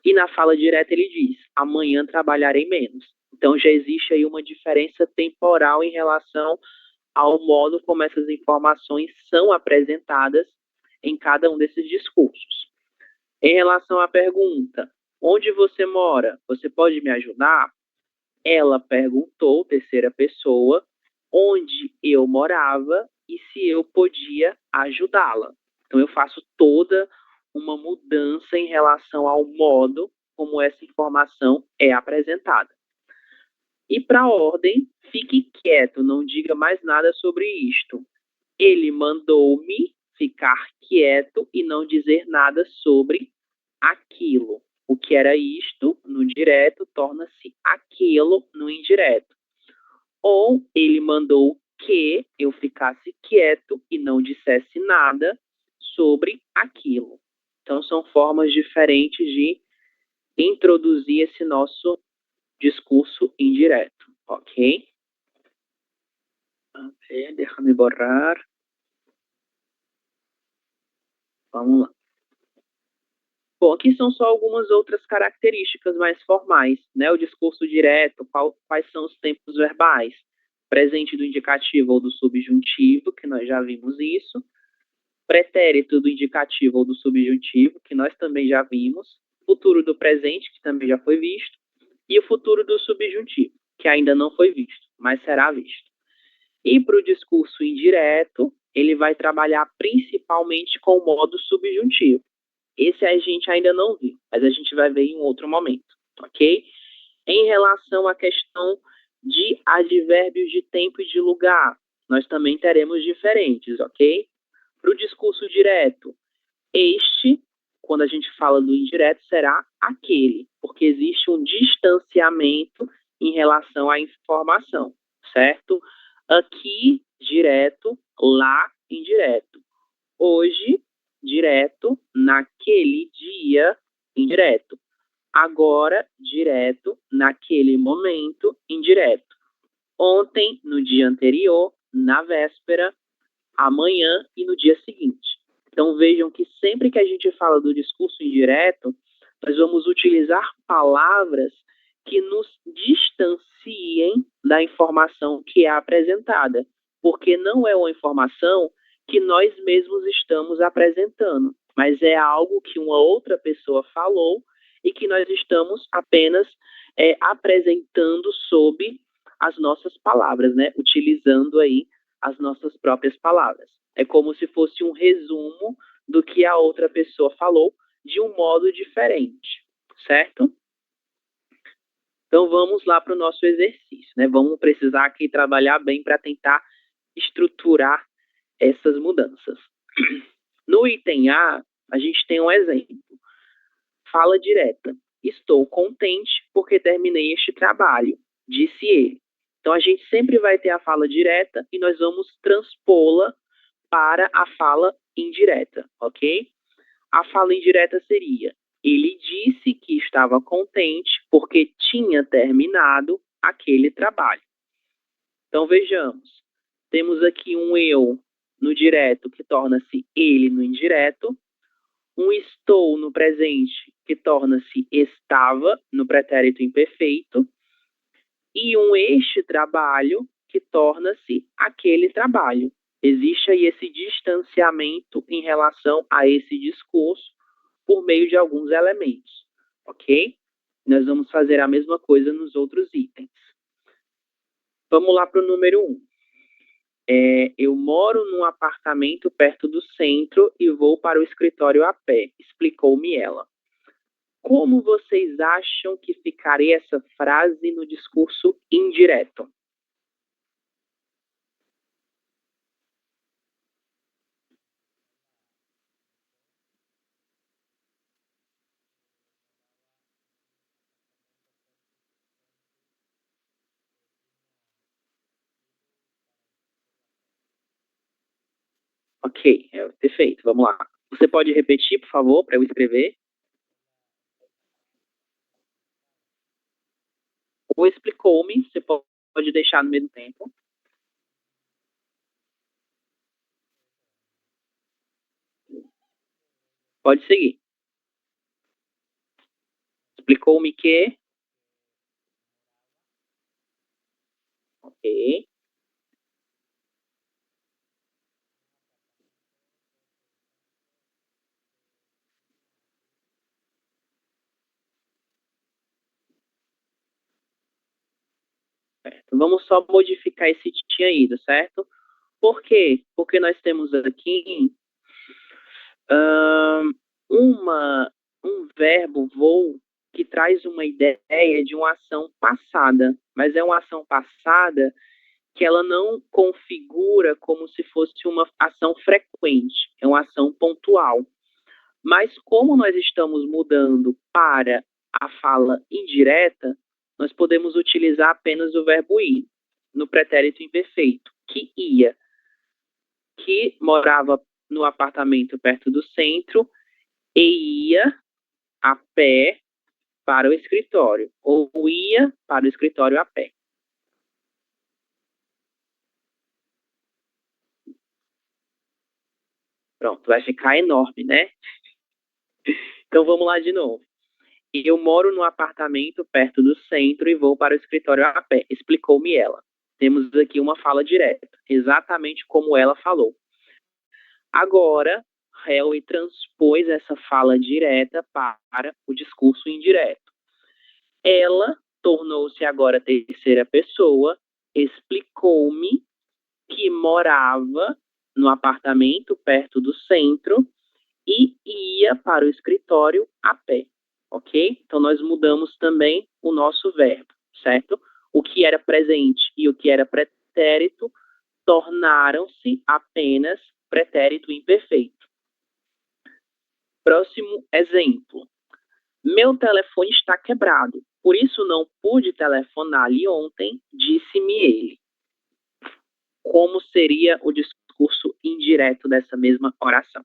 E na fala direta ele diz, amanhã trabalharei menos. Então já existe aí uma diferença temporal em relação ao modo como essas informações são apresentadas em cada um desses discursos. Em relação à pergunta, onde você mora? Você pode me ajudar? Ela perguntou, terceira pessoa, onde eu morava e se eu podia ajudá-la. Então, eu faço toda uma mudança em relação ao modo como essa informação é apresentada. E para a ordem, fique quieto, não diga mais nada sobre isto. Ele mandou-me ficar quieto e não dizer nada sobre aquilo. O que era isto no direto torna-se aquilo no indireto. Ou ele mandou que eu ficasse quieto e não dissesse nada sobre aquilo. Então, são formas diferentes de introduzir esse nosso discurso indireto, ok? Deixa-me borrar. Vamos lá. Bom, aqui são só algumas outras características mais formais, né? O discurso direto, quais são os tempos verbais? Presente do indicativo ou do subjuntivo, que nós já vimos isso. Pretérito do indicativo ou do subjuntivo, que nós também já vimos. Futuro do presente, que também já foi visto. E o futuro do subjuntivo, que ainda não foi visto, mas será visto. E para o discurso indireto, ele vai trabalhar principalmente com o modo subjuntivo. Esse a gente ainda não viu, mas a gente vai ver em um outro momento, ok? Em relação à questão de advérbios de tempo e de lugar, nós também teremos diferentes, ok? Para o discurso direto, este, quando a gente fala do indireto, será aquele, porque existe um distanciamento em relação à informação, certo? Aqui, direto, lá, indireto. Hoje, direto, naquele dia, indireto. Agora, direto, naquele momento, indireto. Ontem, no dia anterior, na véspera, amanhã e no dia seguinte. Então, vejam que sempre que a gente fala do discurso indireto, nós vamos utilizar palavras que nos distanciem da informação que é apresentada, porque não é uma informação que nós mesmos estamos apresentando, mas é algo que uma outra pessoa falou e que nós estamos apenas apresentando sob as nossas palavras, né? Utilizando aí as nossas próprias palavras. É como se fosse um resumo do que a outra pessoa falou de um modo diferente, certo? Então vamos lá para o nosso exercício, né? Vamos precisar aqui trabalhar bem para tentar estruturar essas mudanças. No item A, a gente tem um exemplo. Fala direta. Estou contente porque terminei este trabalho, disse ele. Então a gente sempre vai ter a fala direta e nós vamos transpô-la para a fala indireta, ok? A fala indireta seria: ele disse que estava contente porque tinha terminado aquele trabalho. Então vejamos, temos aqui um eu no direto que torna-se ele no indireto, um estou no presente que torna-se estava no pretérito imperfeito e um este trabalho que torna-se aquele trabalho. Existe aí esse distanciamento em relação a esse discurso por meio de alguns elementos, ok? Nós vamos fazer a mesma coisa nos outros itens. Vamos lá para o número 1. Eu moro num apartamento perto do centro e vou para o escritório a pé, explicou-me ela. Como vocês acham que ficaria essa frase no discurso indireto? Ok, perfeito, vamos lá. Você pode repetir, por favor, para eu escrever? Ou explicou-me, você pode deixar no mesmo tempo. Pode seguir. Explicou-me que... Ok. Certo. Vamos só modificar esse tinha ido, certo? Por quê? Porque nós temos aqui um verbo vou que traz uma ideia de uma ação passada, mas é uma ação passada que ela não configura como se fosse uma ação frequente, é uma ação pontual. Mas como nós estamos mudando para a fala indireta, nós podemos utilizar apenas o verbo ir, no pretérito imperfeito, que ia, que morava no apartamento perto do centro e ia a pé para o escritório, ou ia para o escritório a pé. Pronto, vai ficar enorme, né? Então vamos lá de novo. Eu moro num apartamento perto do centro e vou para o escritório a pé, explicou-me ela. Temos aqui uma fala direta, exatamente como ela falou. Agora, Helly transpôs essa fala direta para o discurso indireto. Ela tornou-se agora terceira pessoa, explicou-me que morava no apartamento perto do centro e ia para o escritório a pé, ok? Então, nós mudamos também o nosso verbo, certo? O que era presente e o que era pretérito tornaram-se apenas pretérito imperfeito. Próximo exemplo. Meu telefone está quebrado, por isso não pude telefonar-lhe ontem, disse-me ele. Como seria o discurso indireto dessa mesma oração?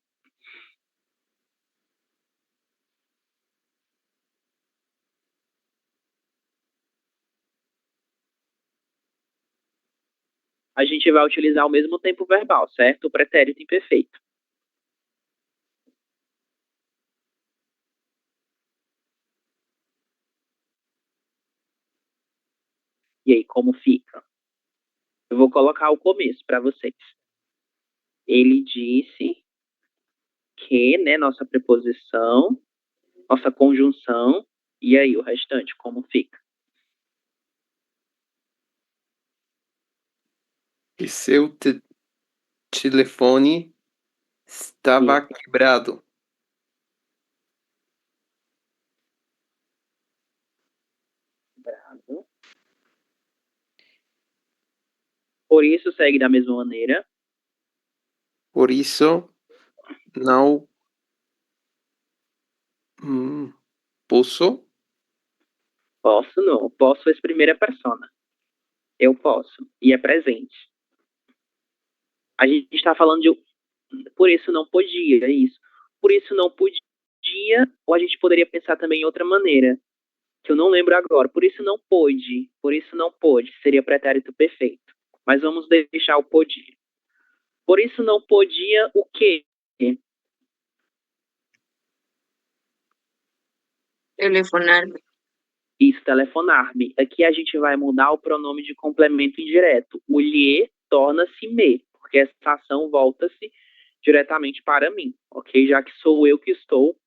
A gente vai utilizar o mesmo tempo verbal, certo? O pretérito imperfeito. E aí, como fica? Eu vou colocar o começo para vocês. Ele disse que, né, nossa preposição, nossa conjunção, e aí o restante, como fica? que seu telefone estava quebrado. Por isso, segue da mesma maneira. Por isso, não posso. Posso não. Posso é primeira persona. Eu posso. E é presente. A gente está falando de... Por isso não podia, é isso. Por isso não podia, ou a gente poderia pensar também em outra maneira, que eu não lembro agora. Por isso não pôde. Por isso não pôde. Seria pretérito perfeito. Mas vamos deixar o podia. Por isso não podia o quê? Telefonar-me. Isso, telefonar-me. Aqui a gente vai mudar o pronome de complemento indireto. O lhe torna-se me, porque essa ação volta-se diretamente para mim, ok? Já que sou eu que estou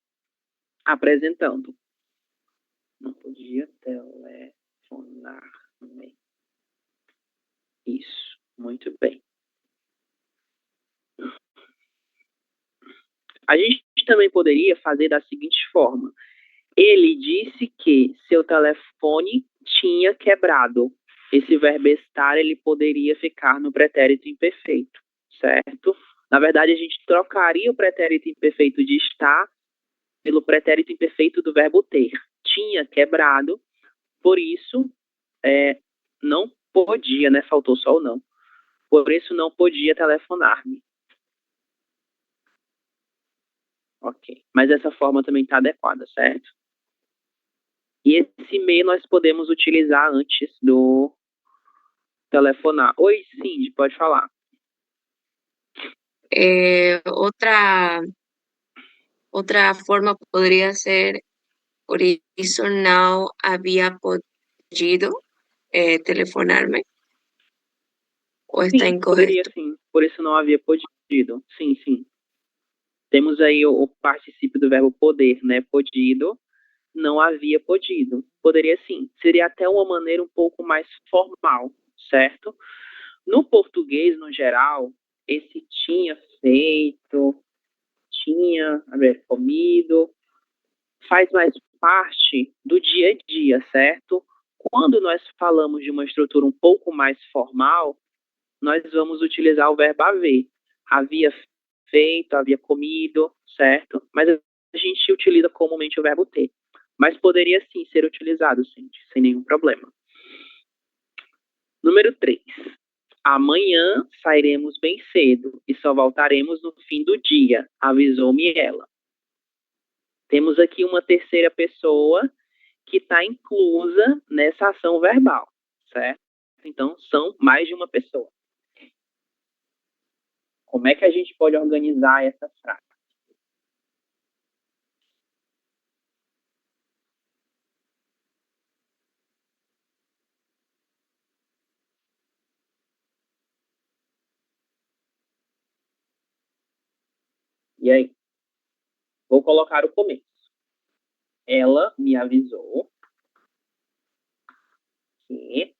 apresentando. Não podia telefonar-me. Isso, muito bem. A gente também poderia fazer da seguinte forma. Ele disse que seu telefone tinha quebrado. Esse verbo estar, ele poderia ficar no pretérito imperfeito, certo? Na verdade, a gente trocaria o pretérito imperfeito de estar pelo pretérito imperfeito do verbo ter. Tinha quebrado, por isso, não podia, né? Faltou só o não. Por isso, não podia telefonar-me. Ok. Mas essa forma também está adequada, certo? E esse me nós podemos utilizar antes do telefonar. Oi, Cindy, pode falar. Outra forma poderia ser, por isso não havia podido telefonar-me? Ou está Sim, poderia incorreto? sim. Por isso não havia podido. Sim, sim. Temos aí o particípio do verbo poder, né? Podido, não havia podido. Poderia sim. Seria até uma maneira um pouco mais formal, certo? No português, no geral, esse tinha feito, tinha comido, faz mais parte do dia a dia, certo? Quando nós falamos de uma estrutura um pouco mais formal, nós vamos utilizar o verbo haver. Havia feito, havia comido, certo? Mas a gente utiliza comumente o verbo ter. Mas poderia sim ser utilizado, sim, sem nenhum problema. Número 3. Amanhã sairemos bem cedo e só voltaremos no fim do dia, avisou-me ela. Temos aqui uma terceira pessoa que está inclusa nessa ação verbal, certo? Então, são mais de uma pessoa. Como é que a gente pode organizar essa frase? E aí? Vou colocar o começo. Ela me avisou que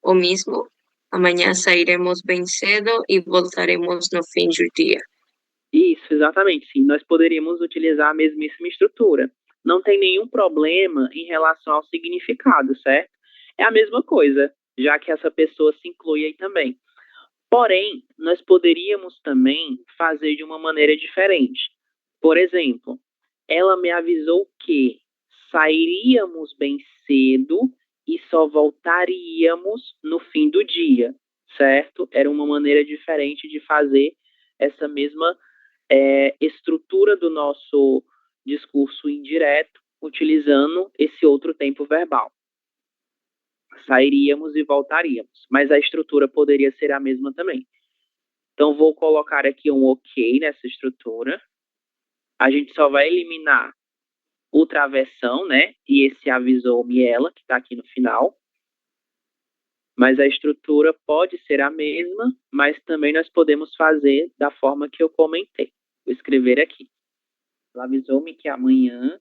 O mesmo, amanhã sairemos bem cedo e voltaremos no fim do dia. isso, exatamente, sim. Nós poderíamos utilizar a mesmíssima estrutura. Não tem nenhum problema em relação ao significado, certo? É a mesma coisa, já que essa pessoa se inclui aí também. Porém, nós poderíamos também fazer de uma maneira diferente. Por exemplo, ela me avisou que sairíamos bem cedo e só voltaríamos no fim do dia, certo? Era uma maneira diferente de fazer essa mesma estrutura do nosso discurso indireto, utilizando esse outro tempo verbal. Sairíamos e voltaríamos, mas a estrutura poderia ser a mesma também. Então, vou colocar aqui um ok nessa estrutura. A gente só vai eliminar o travessão, né? E esse avisou-me ela, que está aqui no final. Mas a estrutura pode ser a mesma, mas também nós podemos fazer da forma que eu comentei. Vou escrever aqui. Ela avisou-me que amanhã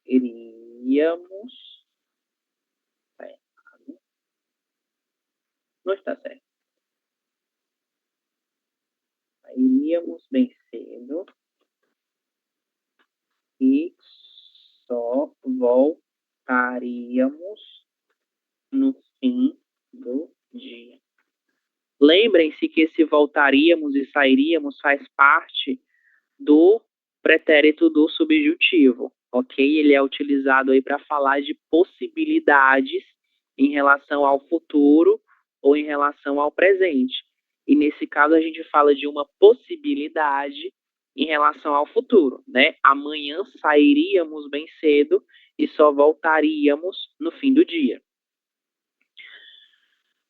iríamos... Não está certo. Iríamos bem cedo e só voltaríamos no fim do dia. Lembrem-se que esse voltaríamos e sairíamos faz parte do pretérito do subjuntivo, ok? Ele é utilizado aí para falar de possibilidades em relação ao futuro ou em relação ao presente. E nesse caso a gente fala de uma possibilidade em relação ao futuro, né? Amanhã sairíamos bem cedo e só voltaríamos no fim do dia.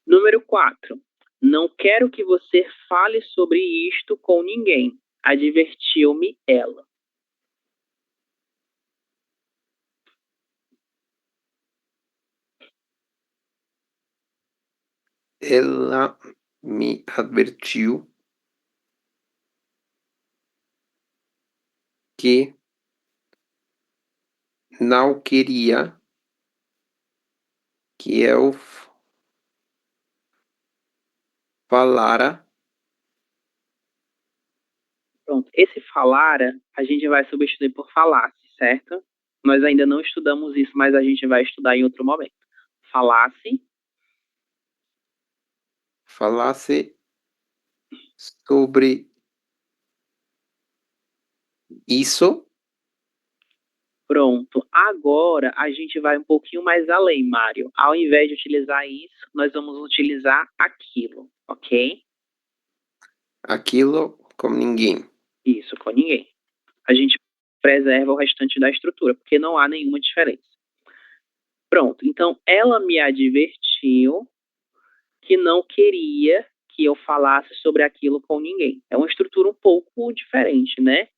Número 4. Não quero que você fale sobre isto com ninguém. Advertiu-me ela. Ela me advertiu que não queria que eu falara. Pronto, esse falara a gente vai substituir por falasse, certo? Nós ainda não estudamos isso, mas a gente vai estudar em outro momento. Falasse sobre isso. Pronto, agora a gente vai um pouquinho mais além, Mário. Ao invés de utilizar isso, nós vamos utilizar aquilo, ok? Aquilo com ninguém. Isso, com ninguém. A gente preserva o restante da estrutura, porque não há nenhuma diferença. Pronto, então ela me advertiu que não queria que eu falasse sobre aquilo com ninguém. É uma estrutura um pouco diferente, né?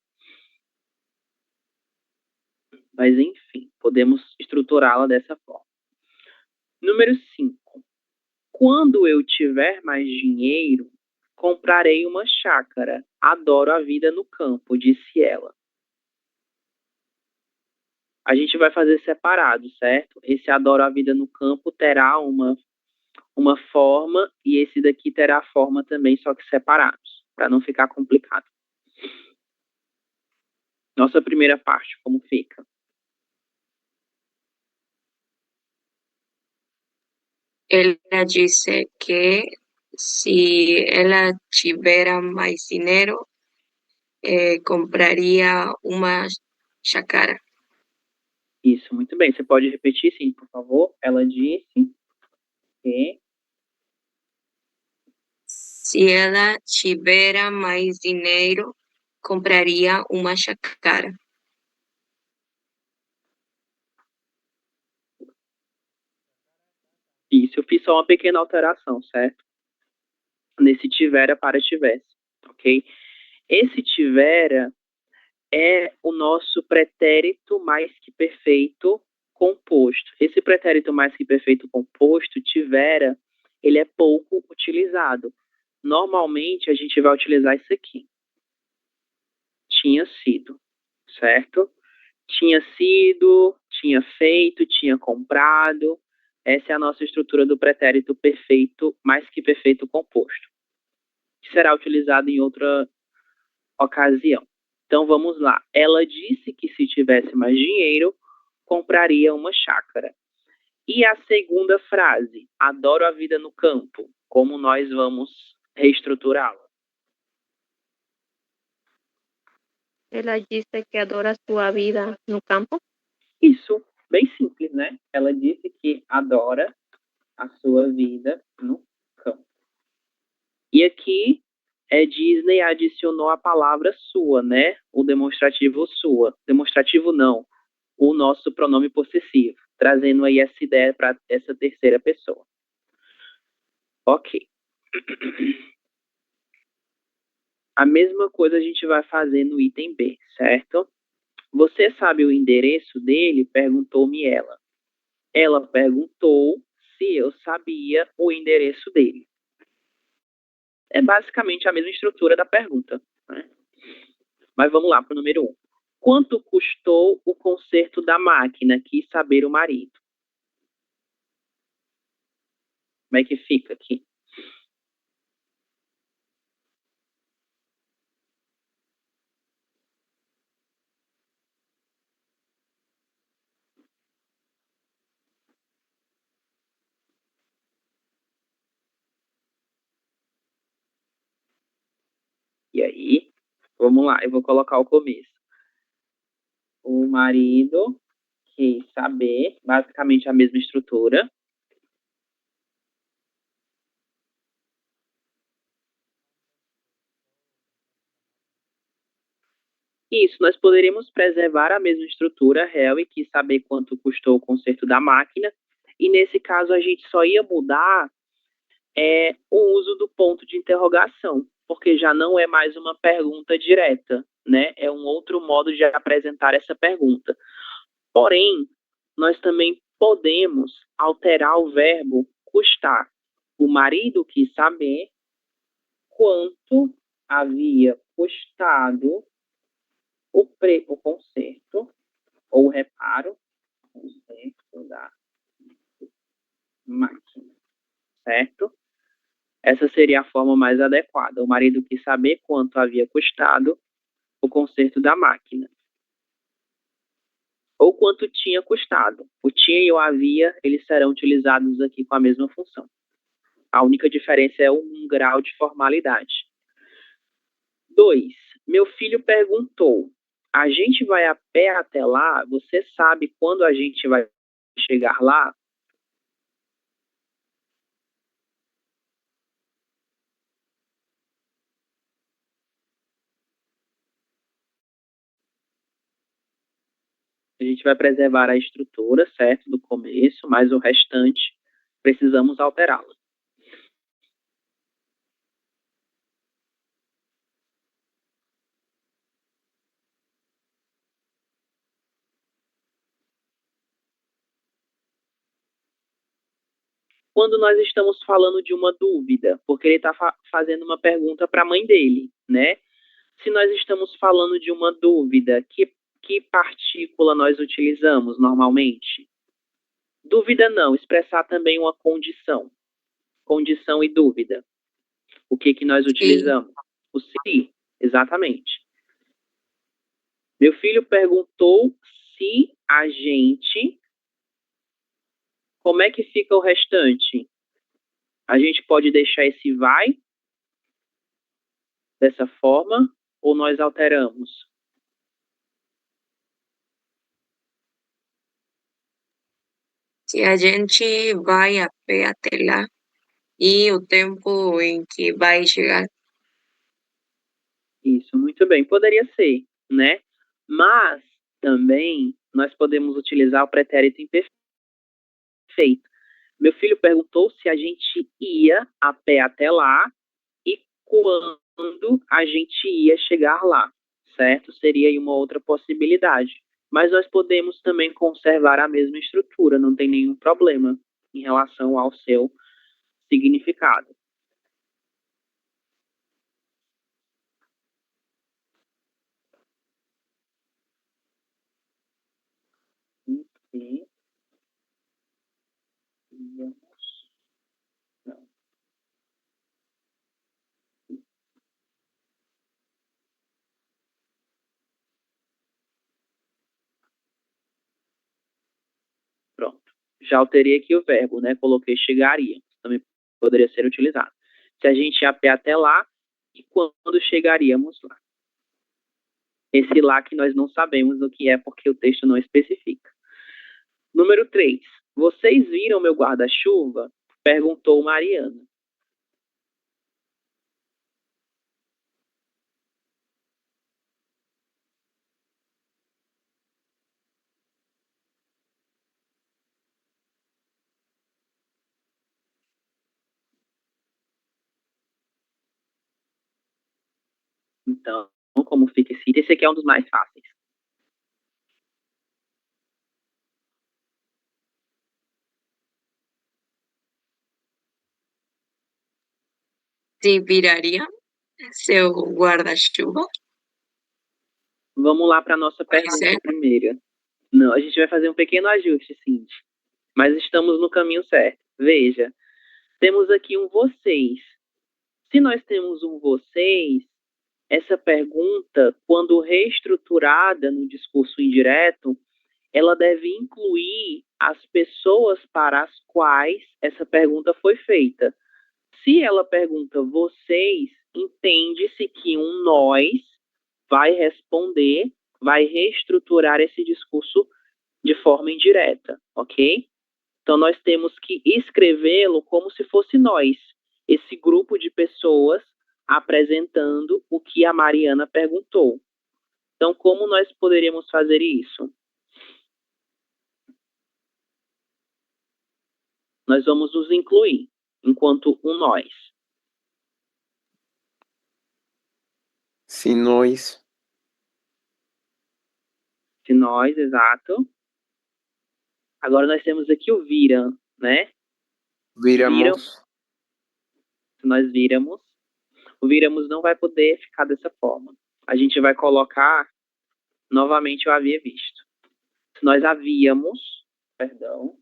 Mas, enfim, podemos estruturá-la dessa forma. Número 5. Quando eu tiver mais dinheiro, comprarei uma chácara. Adoro a vida no campo, disse ela. A gente vai fazer separado, certo? Esse adoro a vida no campo terá uma forma e esse daqui terá a forma também, só que separados, para não ficar complicado. Nossa primeira parte, como fica? Ela disse que se ela tivesse mais dinheiro, compraria uma chácara. Isso, muito bem. Você pode repetir, sim, por favor? Ela disse que... Se ela tivesse mais dinheiro, compraria uma chácara. Isso, eu fiz só uma pequena alteração, certo? Nesse tivera para tivesse, ok? Esse tivera é o nosso pretérito mais que perfeito composto. Esse pretérito mais que perfeito composto, tivera, ele é pouco utilizado. Normalmente, a gente vai utilizar isso aqui. Tinha sido, certo? Tinha sido, tinha feito, tinha comprado. Essa é a nossa estrutura do pretérito perfeito, mais que perfeito composto, que será utilizado em outra ocasião. Então vamos lá. Ela disse que se tivesse mais dinheiro, compraria uma chácara. E a segunda frase, adoro a vida no campo, como nós vamos reestruturá-la? Ela disse que adora sua vida no campo. Isso, bem simples, né? Ela disse que adora a sua vida no campo. E aqui Disney adicionou a palavra sua, né? O demonstrativo sua. Demonstrativo não, o nosso pronome possessivo, trazendo aí essa ideia para essa terceira pessoa. Ok. A mesma coisa a gente vai fazer no item B, certo? Você sabe o endereço dele? Perguntou-me ela. Ela perguntou se eu sabia o endereço dele. É basicamente a mesma estrutura da pergunta, né? Mas vamos lá para o número 1. Quanto custou o conserto da máquina? Quis saber o marido. Como é que fica aqui? E aí, vamos lá, eu vou colocar o começo. O marido quis saber, basicamente a mesma estrutura. Isso, nós poderíamos preservar a mesma estrutura real e quis saber quanto custou o conserto da máquina. E nesse caso a gente só ia mudar o uso do ponto de interrogação, porque já não é mais uma pergunta direta, né? É um outro modo de apresentar essa pergunta. Porém, nós também podemos alterar o verbo custar. O marido quis saber quanto havia custado o conserto ou o reparo, conserto da máquina, certo? Essa seria a forma mais adequada. O marido quis saber quanto havia custado o conserto da máquina. Ou quanto tinha custado. O tinha e o havia, eles serão utilizados aqui com a mesma função. A única diferença é um grau de formalidade. 2. Meu filho perguntou: a gente vai a pé até lá? Você sabe quando a gente vai chegar lá? A gente vai preservar a estrutura, certo, do começo, mas o restante precisamos alterá-la. Quando nós estamos falando de uma dúvida, porque ele está fazendo uma pergunta para a mãe dele, né? Se nós estamos falando de uma dúvida, que partícula nós utilizamos normalmente? Dúvida não, expressar também uma condição. Condição e dúvida. O que nós utilizamos? O se, exatamente. Meu filho perguntou se a gente... Como é que fica o restante? A gente pode deixar esse vai dessa forma ou nós alteramos? Se a gente vai a pé até lá e o tempo em que vai chegar. Isso, muito bem. Poderia ser, né? Mas também nós podemos utilizar o pretérito imperfeito. Meu filho perguntou se a gente ia a pé até lá e quando a gente ia chegar lá, certo? Seria aí uma outra possibilidade. Mas nós podemos também conservar a mesma estrutura, não tem nenhum problema em relação ao seu significado. E não. Pronto. Já alterei aqui o verbo, né? Coloquei chegaria. Também poderia ser utilizado. Se a gente ia a pé até lá, e quando chegaríamos lá? Esse lá que nós não sabemos o que é, porque o texto não especifica. Número 3. Vocês viram meu guarda-chuva? Perguntou Mariana. Então, como fica esse aqui é um dos mais fáceis. se viraria seu guarda-chuva? Vamos lá para a nossa Pode pergunta ser? primeira. Não, a gente vai fazer um pequeno ajuste, Cindy. Mas estamos no caminho certo. Veja, temos aqui um vocês. Se nós temos um vocês, essa pergunta, quando reestruturada no discurso indireto, ela deve incluir as pessoas para as quais essa pergunta foi feita. Se ela pergunta vocês, entende-se que um nós vai responder, vai reestruturar esse discurso de forma indireta, ok? Então, nós temos que escrevê-lo como se fosse nós, esse grupo de pessoas apresentando o que a Mariana perguntou. Então, como nós poderíamos fazer isso? Nós vamos nos incluir enquanto um nós. Se nós Se nós, exato. Agora nós temos aqui o viram, né? viramos, Se nós viramos, o viramos não vai poder ficar dessa forma. A gente vai colocar novamente o havia visto. Se nós havíamos, perdão,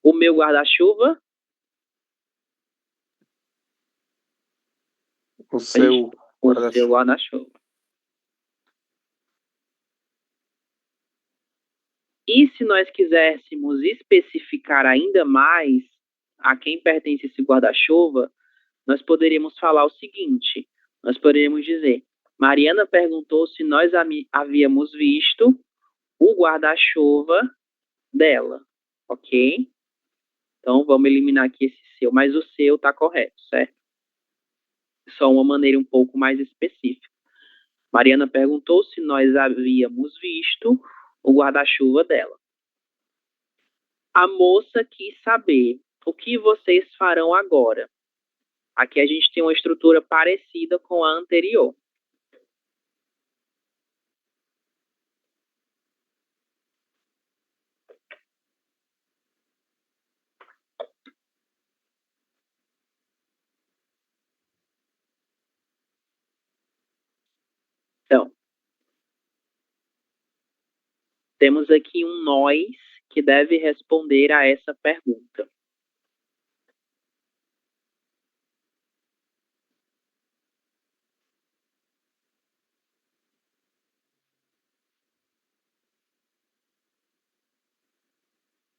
o meu guarda-chuva, o seu o guarda-chuva. seu guarda-chuva. E se nós quiséssemos especificar ainda mais a quem pertence esse guarda-chuva, nós poderíamos falar o seguinte, nós poderíamos dizer, Mariana perguntou se nós havíamos visto o guarda-chuva dela, ok? Então, vamos eliminar aqui esse seu, mas o seu está correto, certo? Só uma maneira um pouco mais específica. Mariana perguntou se nós havíamos visto o guarda-chuva dela. A moça quis saber o que vocês farão agora. Aqui a gente tem uma estrutura parecida com a anterior. Então, temos aqui um nós que deve responder a essa pergunta.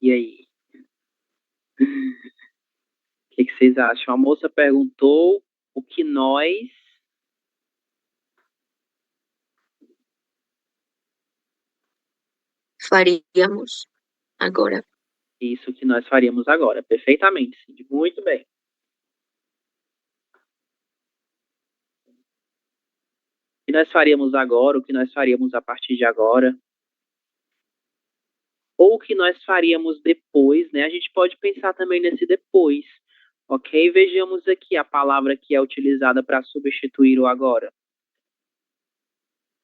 E aí? O que vocês acham? A moça perguntou o que nós faríamos agora. Isso que nós faríamos agora. Perfeitamente, Cindy. Muito bem. O que nós faríamos agora, o que nós faríamos a partir de agora, ou o que nós faríamos depois, né? A gente pode pensar também nesse depois, ok? Vejamos aqui a palavra que é utilizada para substituir o agora.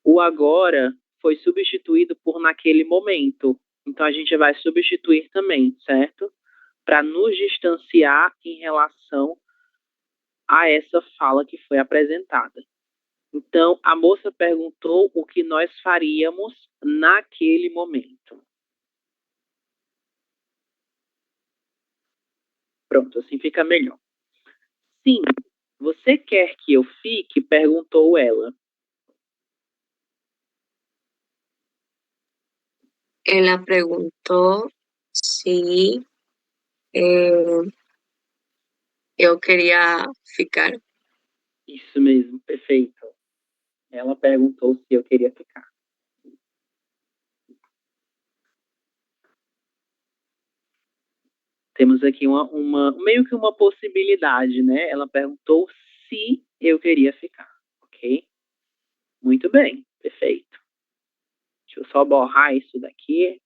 O agora foi substituído por naquele momento. Então, a gente vai substituir também, certo? Para nos distanciar em relação a essa fala que foi apresentada. Então, a moça perguntou o que nós faríamos naquele momento. Pronto, assim fica melhor. Sim, você quer que eu fique? Perguntou ela. Ela perguntou se eu queria ficar. Isso mesmo, perfeito. Ela perguntou se eu queria ficar. Temos aqui meio que uma possibilidade, né? Ela perguntou se eu queria ficar, ok? Muito bem, perfeito. Deixa eu só borrar isso daqui.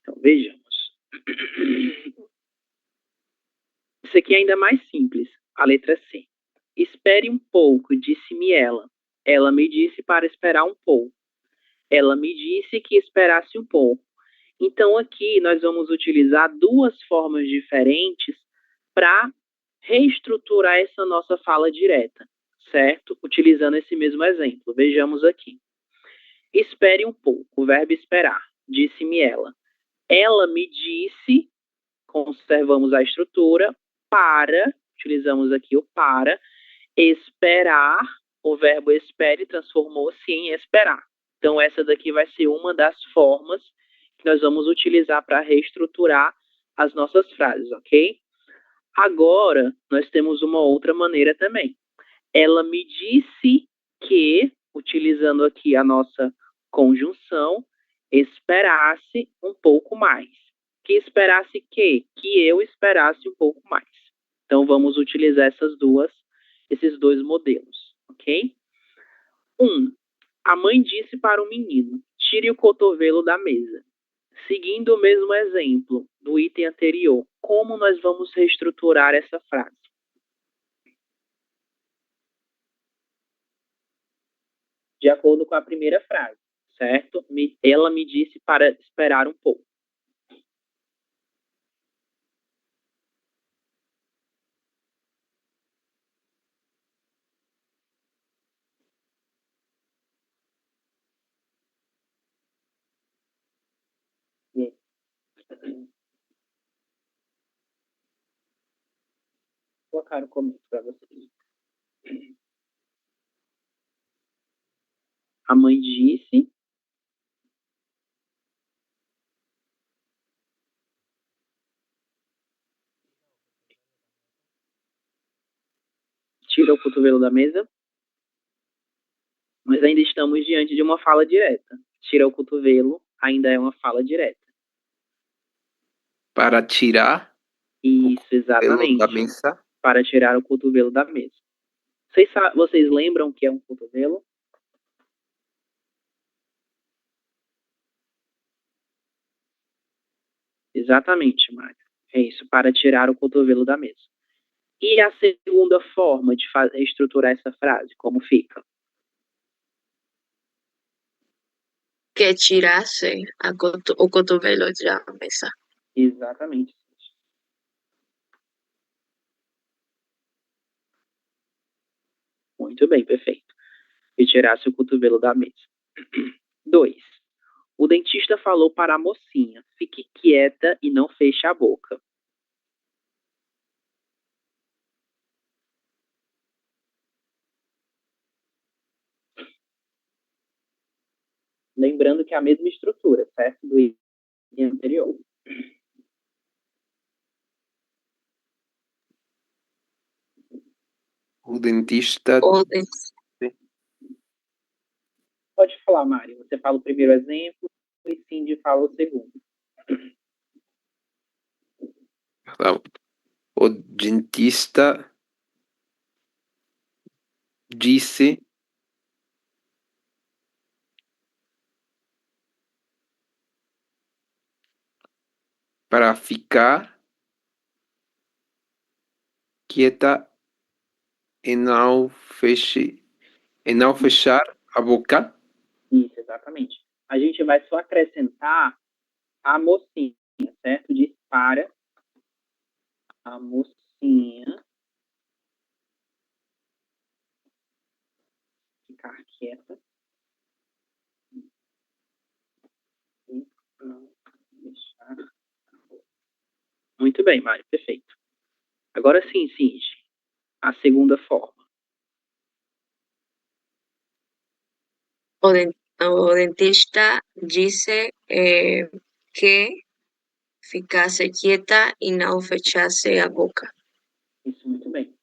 Então, vejamos. Isso aqui é ainda mais simples. A letra C. Espere um pouco, disse-me ela. Ela me disse para esperar um pouco. Ela me disse que esperasse um pouco. Então, aqui nós vamos utilizar duas formas diferentes para reestruturar essa nossa fala direta, certo? Utilizando esse mesmo exemplo. Vejamos aqui. Espere um pouco. O verbo esperar. Disse-me ela. Ela me disse, conservamos a estrutura, para, utilizamos aqui o para, esperar, o verbo espere transformou-se em esperar. Então, essa daqui vai ser uma das formas que nós vamos utilizar para reestruturar as nossas frases, ok? Agora, nós temos uma outra maneira também. Ela me disse que, utilizando aqui a nossa conjunção, esperasse um pouco mais. Que esperasse que? Que eu esperasse um pouco mais. Então, vamos utilizar esses dois modelos, ok? A mãe disse para o menino, tire o cotovelo da mesa. Seguindo o mesmo exemplo do item anterior, como nós vamos reestruturar essa frase? De acordo com a primeira frase, certo? Ela me disse para esperar um pouco. Vou colocar no começo para vocês. A mãe disse. Tira o cotovelo da mesa. Mas ainda estamos diante de uma fala direta. Tira o cotovelo ainda é uma fala direta. Para tirar Isso, o cotovelo da exatamente. mesa. Para tirar o cotovelo da mesa. Vocês lembram o que é um cotovelo? Exatamente, Mário. É isso, para tirar o cotovelo da mesa. E a segunda forma de estruturar essa frase, como fica? Que tirasse o cotovelo da mesa. Exatamente. Muito bem, perfeito. E tirasse o cotovelo da mesa. 2. O dentista falou para a mocinha, fique quieta e não feche a boca. Lembrando que é a mesma estrutura, certo? Do item anterior. O dentista. Pode falar, Mari. Você fala o primeiro exemplo e Cindy fala o segundo. O dentista disse para ficar quieta e não fechar a boca. Isso, exatamente. A gente vai só acrescentar a mocinha, certo? Diz para a mocinha ficar quieta e não deixar. Muito bem, Mari, perfeito. Agora sim, Cindy, a segunda forma. O dentista disse que ficasse quieta e não fechasse a boca. Isso, muito bem.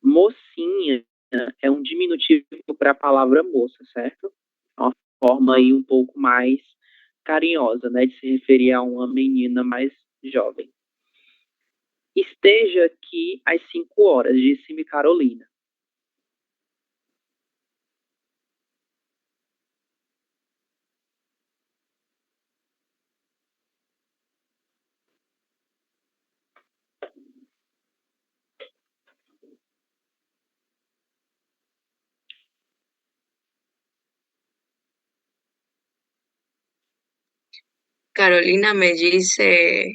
Mocinha é um diminutivo para a palavra moça, certo? É uma forma aí um pouco mais carinhosa, né, de se referir a uma menina mais jovem. Esteja aqui às 5 horas, disse-me Carolina. Carolina me dice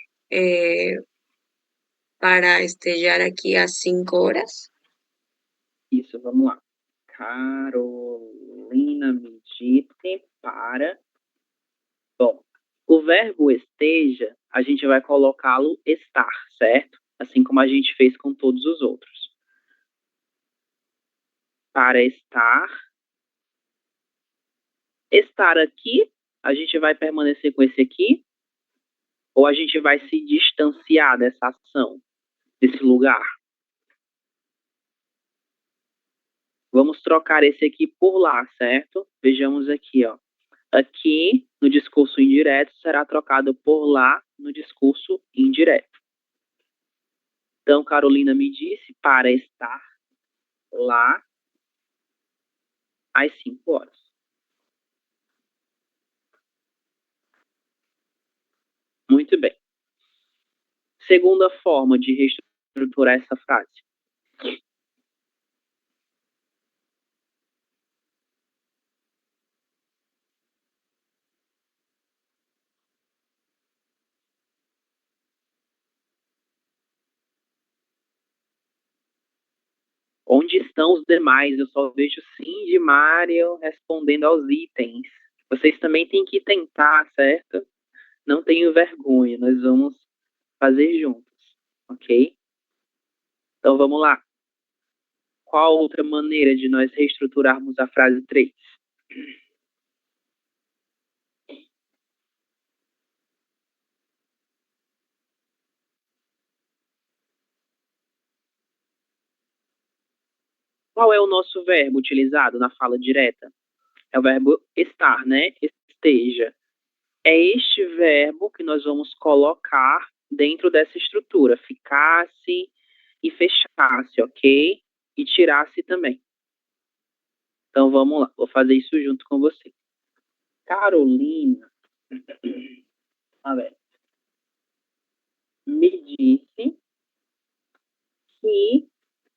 para estar aqui às 5 horas. Isso, vamos lá. Carolina me disse para... Bom, o verbo esteja, a gente vai colocá-lo estar, certo? Assim como a gente fez com todos os outros. Para estar. Estar aqui, a gente vai permanecer com esse aqui? Ou a gente vai se distanciar dessa ação, desse lugar? Vamos trocar esse aqui por lá, certo? Vejamos aqui, ó. Aqui, no discurso indireto, será trocado por lá no discurso indireto. Então, Carolina me disse para estar lá às 5 horas. Muito bem. Segunda forma de reestruturar essa frase. Onde estão os demais? Eu só vejo sim de Mário respondendo aos itens. Vocês também têm que tentar, certo? Não tenham vergonha, nós vamos fazer juntos, ok? Então vamos lá. Qual outra maneira de nós reestruturarmos a frase 3? Qual é o nosso verbo utilizado na fala direta? É o verbo estar, né? Esteja. É este verbo que nós vamos colocar dentro dessa estrutura. Ficasse e fechasse, ok? E tirasse também. Então vamos lá, vou fazer isso junto com você. Carolina, a ver, me disse que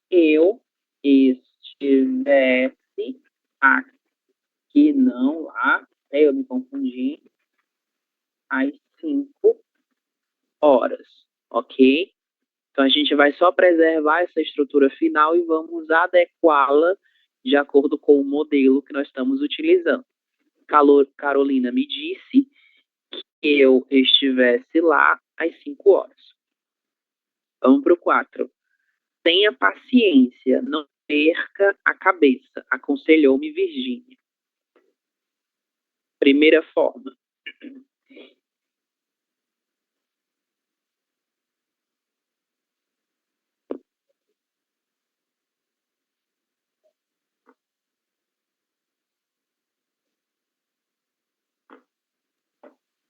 eu estivesse aqui, não lá, eu me confundi, às 5 horas, ok? Então a gente vai só preservar essa estrutura final e vamos adequá-la de acordo com o modelo que nós estamos utilizando. Carolina me disse que eu estivesse lá às 5 horas. Vamos para o 4. Tenha paciência, não perca a cabeça, aconselhou-me Virgínia. Primeira forma.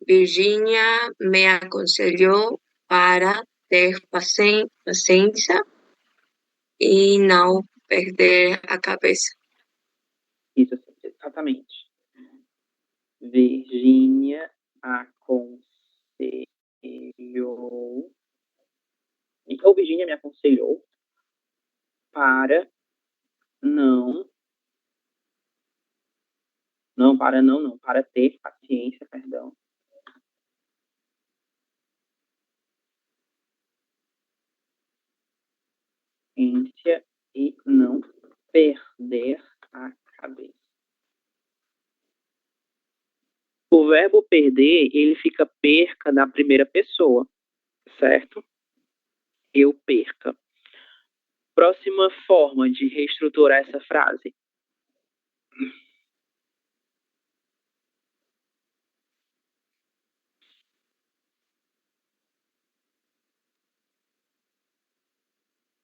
Virginia me aconselhou para ter paciência e não perder a cabeça. Isso, exatamente. Virgínia aconselhou. Então, Virgínia me aconselhou para não. Para ter paciência, perdão. Paciência e não perder a cabeça. O verbo perder, ele fica perca na primeira pessoa, certo? Eu perca. Próxima forma de reestruturar essa frase.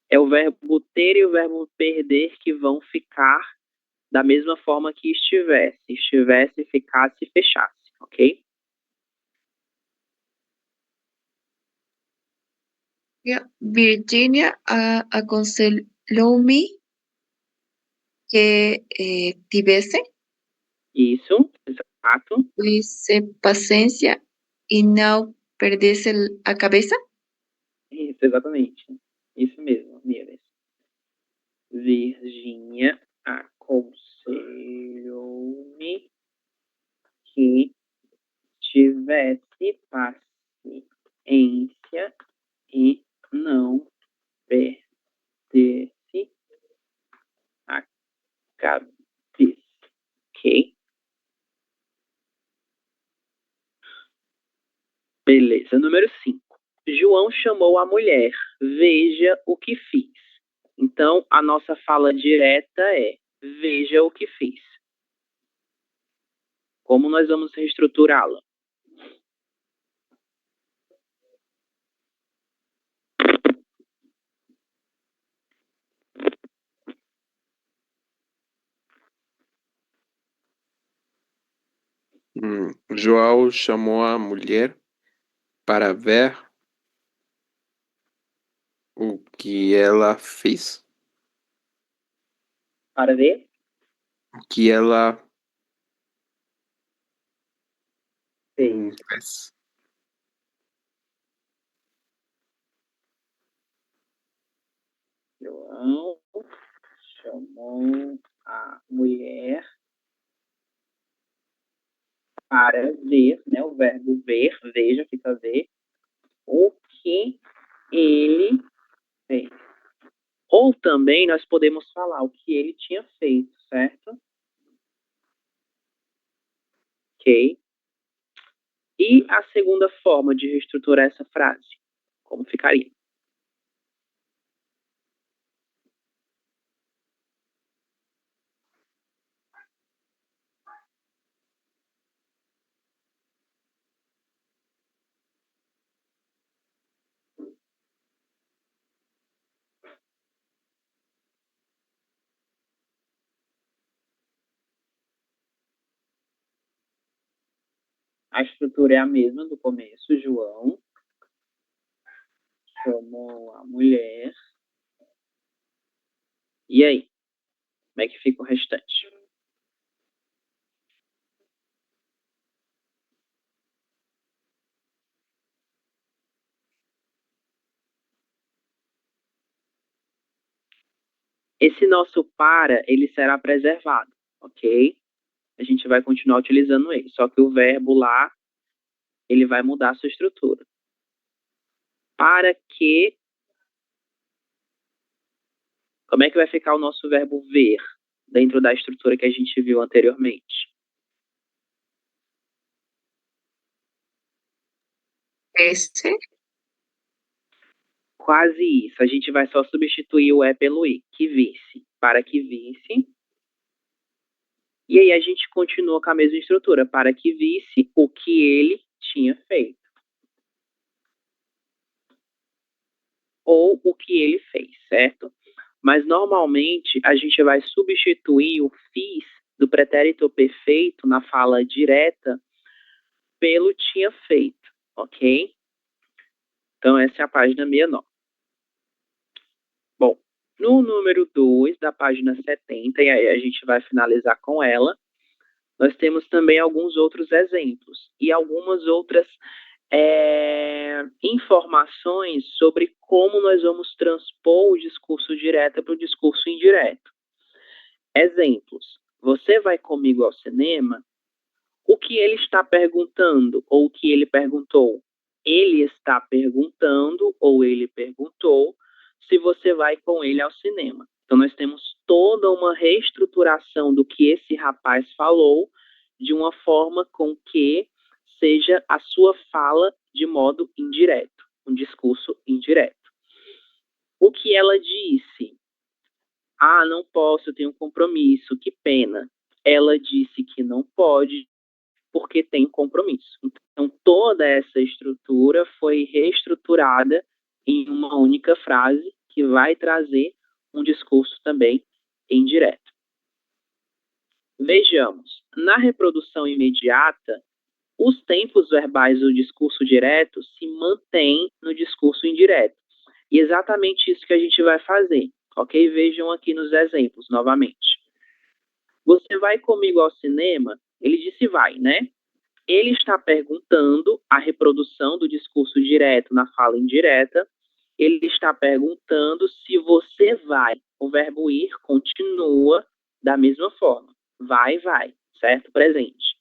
É o verbo ter e o verbo perder que vão ficar da mesma forma que estivesse. Estivesse, ficasse e fechasse, ok? Virginia aconselló-me que tivesse Isso, exato. paciência e não perdesse a cabeça. Isso, exatamente. Isso mesmo, Mires. Virgínia aconselhou-me que tivesse Beleza, número 5. João chamou a mulher. Veja o que fiz. Então, a nossa fala direta é: veja o que fiz. Como nós vamos reestruturá-la? João chamou a mulher para ver o que ela fez. Para ver? O que ela Fez. fez. João chamou a mulher para ver, né? O verbo ver, veja, fica ver, o que ele fez. Ou também nós podemos falar o que ele tinha feito, certo? Ok. E a segunda forma de reestruturar essa frase? Como ficaria? A estrutura é a mesma do começo. João chamou a mulher. E aí? Como é que fica o restante? Esse nosso para, ele será preservado, ok? A gente vai continuar utilizando ele, só que o verbo lá, ele vai mudar a sua estrutura. Para que... Como é que vai ficar o nosso verbo ver dentro da estrutura que a gente viu anteriormente? Esse, Quase isso. A gente vai só substituir o pelo i. Que visse. Para que visse. E aí a gente continua com a mesma estrutura. Para que visse o que ele tinha feito. Ou o que ele fez, certo? Mas normalmente a gente vai substituir o fiz do pretérito perfeito na fala direta pelo tinha feito, ok? Então essa é a página 69. Bom, no número 2 da página 70, e aí a gente vai finalizar com ela, nós temos também alguns outros exemplos e algumas outras informações sobre como nós vamos transpor o discurso direto para o discurso indireto. Exemplos. Você vai comigo ao cinema? O que ele está perguntando ou o que ele perguntou? Ele está perguntando ou ele perguntou se você vai com ele ao cinema. Então, nós temos toda uma reestruturação do que esse rapaz falou de uma forma com que seja a sua fala de modo indireto, um discurso indireto. O que ela disse? Ah, não posso, eu tenho um compromisso, que pena. Ela disse que não pode porque tem compromisso. Então, toda essa estrutura foi reestruturada em uma única frase que vai trazer um discurso também indireto. Vejamos, na reprodução imediata, os tempos verbais do discurso direto se mantêm no discurso indireto. E exatamente isso que a gente vai fazer, ok? Vejam aqui nos exemplos, novamente. Você vai comigo ao cinema? Ele disse vai, né? Ele está perguntando a reprodução do discurso direto na fala indireta. Ele está perguntando se você vai. O verbo ir continua da mesma forma. Vai, certo? Presente.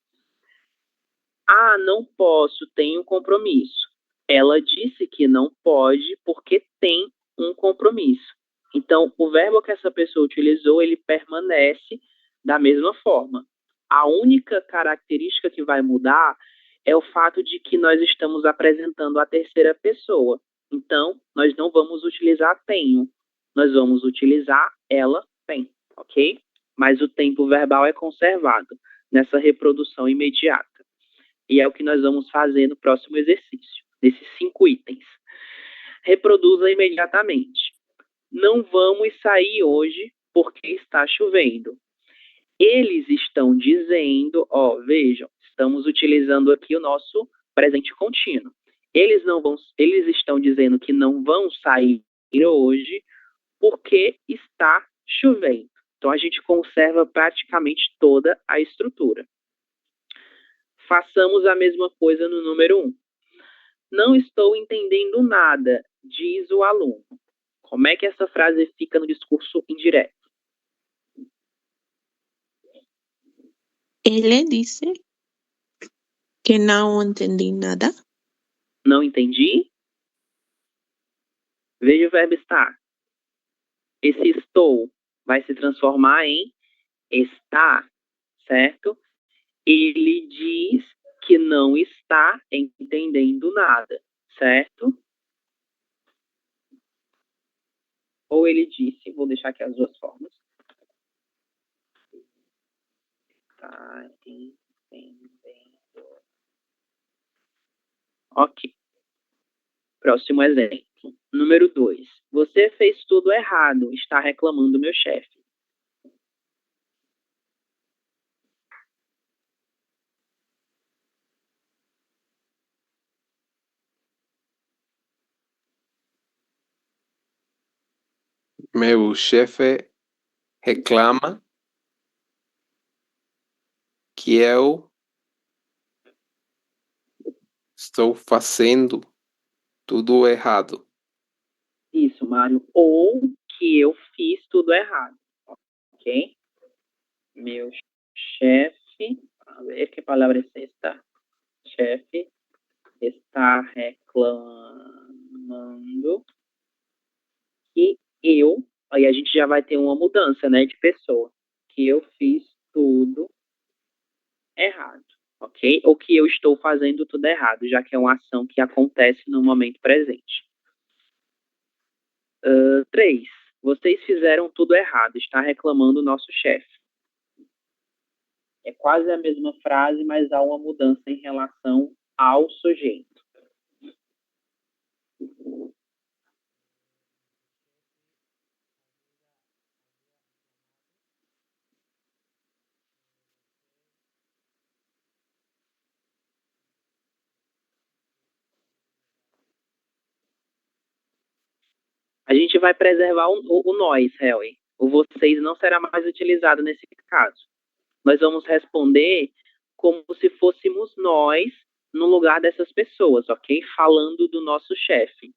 Ah, não posso, tenho um compromisso. Ela disse que não pode porque tem um compromisso. Então, o verbo que essa pessoa utilizou, ele permanece da mesma forma. A única característica que vai mudar é o fato de que nós estamos apresentando a terceira pessoa. Então, nós não vamos utilizar tenho, nós vamos utilizar ela tem, ok? Mas o tempo verbal é conservado nessa reprodução imediata. E é o que nós vamos fazer no próximo exercício, nesses 5 itens. Reproduza imediatamente. Não vamos sair hoje porque está chovendo. Eles estão dizendo, vejam, estamos utilizando aqui o nosso presente contínuo. Eles estão dizendo que não vão sair hoje porque está chovendo. Então a gente conserva praticamente toda a estrutura. Façamos a mesma coisa no número 1. Não estou entendendo nada, diz o aluno. Como é que essa frase fica no discurso indireto? Ele disse que não entendi nada. Não entendi? Veja o verbo estar. Esse estou vai se transformar em está, certo? Ele diz que não está entendendo nada, certo? Ou ele disse, vou deixar aqui as duas formas. Está entendendo. Ok. Próximo exemplo. Número 2. Você fez tudo errado, está reclamando meu chefe. Meu chefe reclama que eu estou fazendo tudo errado. Isso, Mário. Ou que eu fiz tudo errado. Ok? Meu chefe, a ver que palavra é esta. Chefe está reclamando que eu, aí a gente já vai ter uma mudança, né, de pessoa, que eu fiz tudo errado, ok? Ou que eu estou fazendo tudo errado, já que é uma ação que acontece no momento presente. 3. Vocês fizeram tudo errado, está reclamando o nosso chefe. É quase a mesma frase, mas há uma mudança em relação ao sujeito. A gente vai preservar o nós, Helly. O vocês não será mais utilizado nesse caso. Nós vamos responder como se fôssemos nós no lugar dessas pessoas, ok? Falando do nosso chefe.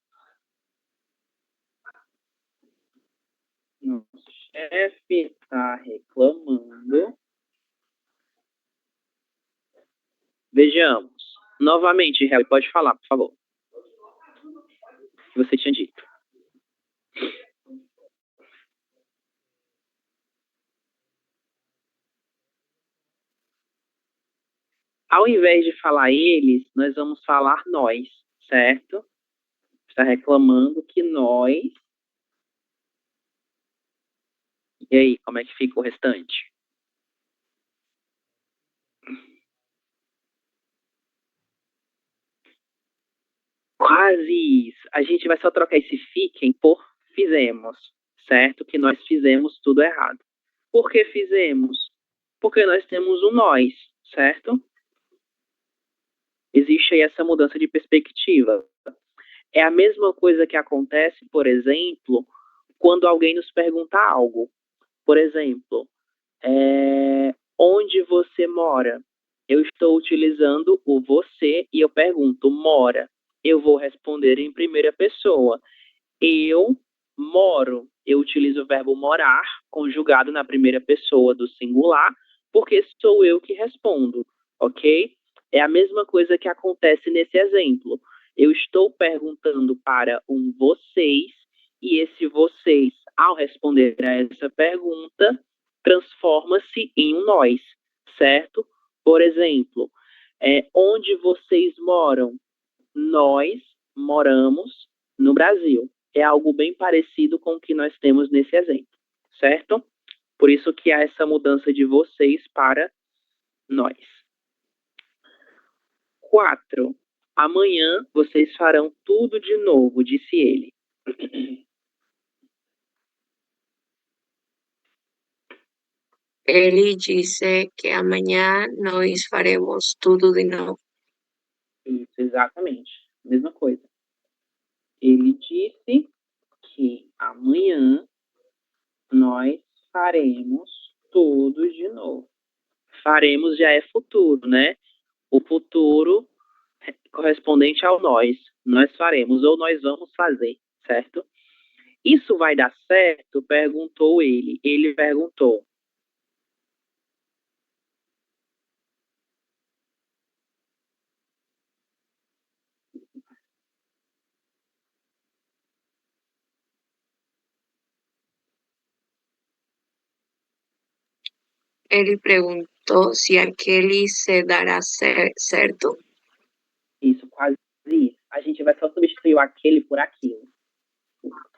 Nosso chefe está reclamando. Vejamos. Novamente, Helly, pode falar, por favor. O que você tinha dito. Ao invés de falar eles, nós vamos falar nós, certo? Está reclamando que nós... E aí, como é que fica o restante? Quase isso. A gente vai só trocar esse fiquem por fizemos, certo? Que nós fizemos tudo errado. Por que fizemos? Porque nós temos um nós, certo? Existe aí essa mudança de perspectiva. É a mesma coisa que acontece, por exemplo, quando alguém nos pergunta algo. Por exemplo, onde você mora? Eu estou utilizando o você e eu pergunto, mora? Eu vou responder em primeira pessoa. Eu moro. Eu utilizo o verbo morar, conjugado na primeira pessoa do singular, porque sou eu que respondo, ok? É a mesma coisa que acontece nesse exemplo. Eu estou perguntando para um vocês, e esse vocês, ao responder a essa pergunta, transforma-se em um nós, certo? Por exemplo, Onde vocês moram? Nós moramos no Brasil. É algo bem parecido com o que nós temos nesse exemplo, certo? Por isso que há essa mudança de vocês para nós. 4. Amanhã vocês farão tudo de novo, disse ele. Ele disse que amanhã nós faremos tudo de novo. Isso, exatamente. Mesma coisa. Ele disse que amanhã nós faremos tudo de novo. Faremos já é futuro, né? O futuro correspondente ao nós. Nós faremos ou nós vamos fazer, certo? Isso vai dar certo? Perguntou ele. Ele perguntou. Ele perguntou se aquele se dará certo. Isso, quase isso. A gente vai só substituir o aquele por aquilo.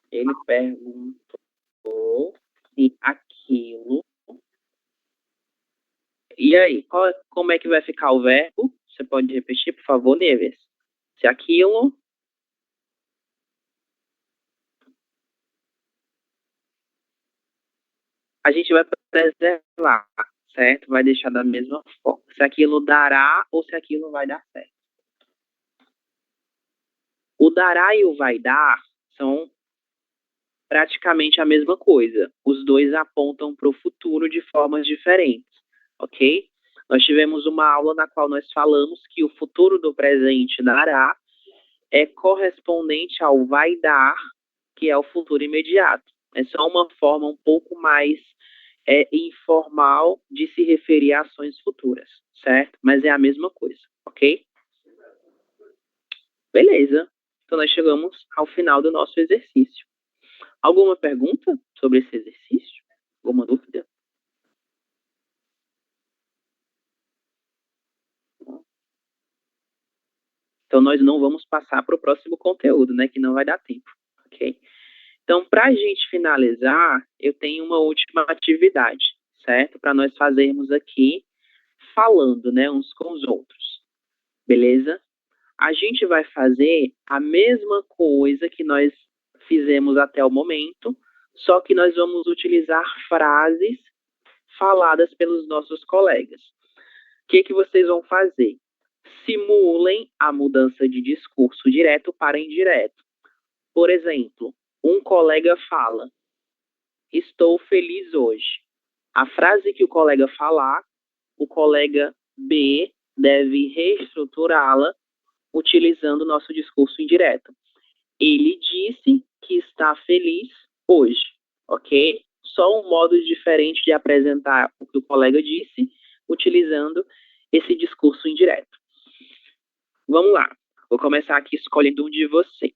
Ele perguntou se aquilo. E aí, como é que vai ficar o verbo? Você pode repetir, por favor, Neves? Se aquilo. A gente vai preservar, certo? Vai deixar da mesma forma. Se aquilo dará ou se aquilo vai dar certo. O dará e o vai dar são praticamente a mesma coisa. Os dois apontam para o futuro de formas diferentes, ok? Nós tivemos uma aula na qual nós falamos que o futuro do presente dará é correspondente ao vai dar, que é o futuro imediato. É só uma forma um pouco mais informal de se referir a ações futuras, certo? Mas é a mesma coisa, ok? Beleza. Então nós chegamos ao final do nosso exercício. Alguma pergunta sobre esse exercício? Alguma dúvida? Então nós não vamos passar para o próximo conteúdo, né? Que não vai dar tempo, ok? Então, para a gente finalizar, eu tenho uma última atividade, certo? Para nós fazermos aqui, falando, né, uns com os outros, beleza? A gente vai fazer a mesma coisa que nós fizemos até o momento, só que nós vamos utilizar frases faladas pelos nossos colegas. O que vocês vão fazer? Simulem a mudança de discurso direto para indireto. Por exemplo, um colega fala: estou feliz hoje. A frase que o colega falar, o colega B deve reestruturá-la utilizando o nosso discurso indireto. Ele disse que está feliz hoje, ok? Só um modo diferente de apresentar o que o colega disse, utilizando esse discurso indireto. Vamos lá. Vou começar aqui escolhendo um de vocês.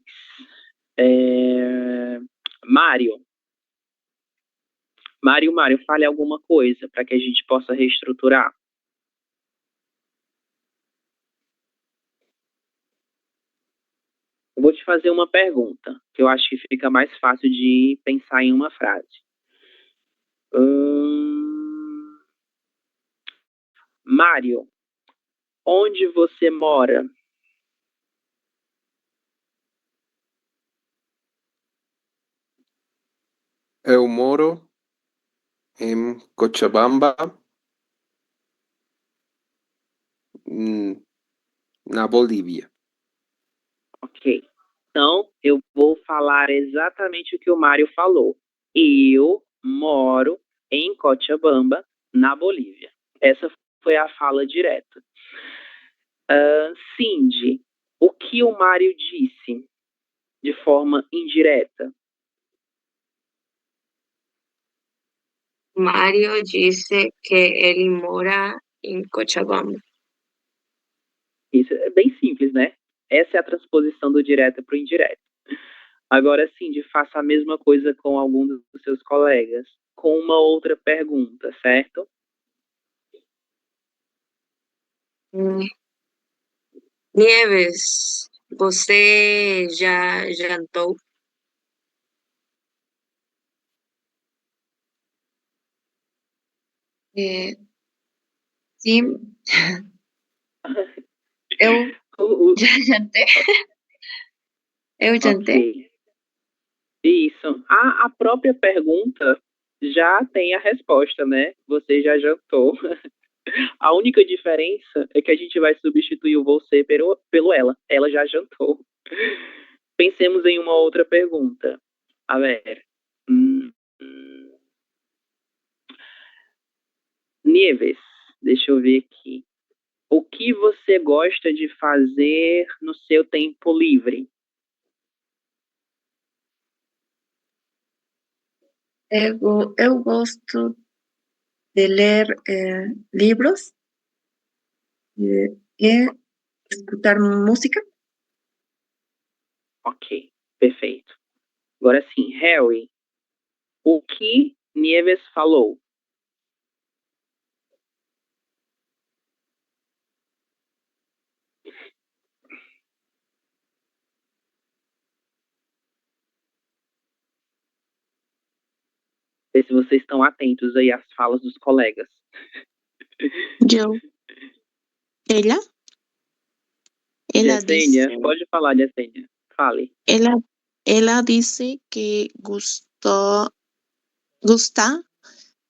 Mário, fale alguma coisa para que a gente possa reestruturar. Eu vou te fazer uma pergunta, que eu acho que fica mais fácil de pensar em uma frase. Mário, onde você mora? Eu moro em Cochabamba, na Bolívia. Ok. Então, eu vou falar exatamente o que o Mário falou. Eu moro em Cochabamba, na Bolívia. Essa foi a fala direta. Cindy, o que o Mário disse de forma indireta? Mário disse que ele mora em Cochabamba. Isso é bem simples, né? Essa é a transposição do direto para o indireto. Agora, Cindy, faça a mesma coisa com algum dos seus colegas, com uma outra pergunta, certo? Nieves, você já jantou? Eh, sim, eu O- já jantei. Eu jantei. ok. Isso. A própria pergunta já tem a resposta, né? Você já jantou. A única diferença é que a gente vai substituir o você pelo ela. Ela já jantou. Pensemos em uma outra pergunta. A ver. Hum, hum. Nieves, deixa eu ver aqui. O que você gosta de fazer no seu tempo livre? Eu gosto de ler livros e escutar música. Ok, perfeito. Agora sim, Harry, o que Nieves falou? Ver se vocês estão atentos aí às falas dos colegas. Yo. Ella, ella Yesenia, dice, pode falar, Yesenia. Fale. ella, ella dice que gusta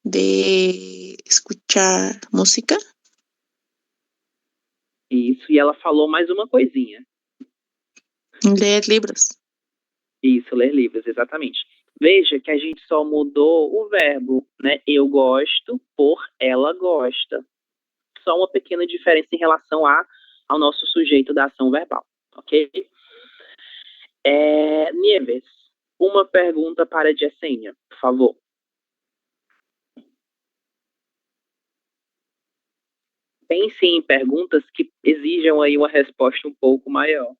de escuchar música. Isso, e ela falou mais uma coisinha. Leer libros. Isso, ler livros, exatamente. Veja que a gente só mudou o verbo, né? Eu gosto por ela gosta. Só uma pequena diferença em relação ao nosso sujeito da ação verbal, ok? Nieves, uma pergunta para a Yesenia, por favor. Pense em perguntas que exijam aí uma resposta um pouco maior,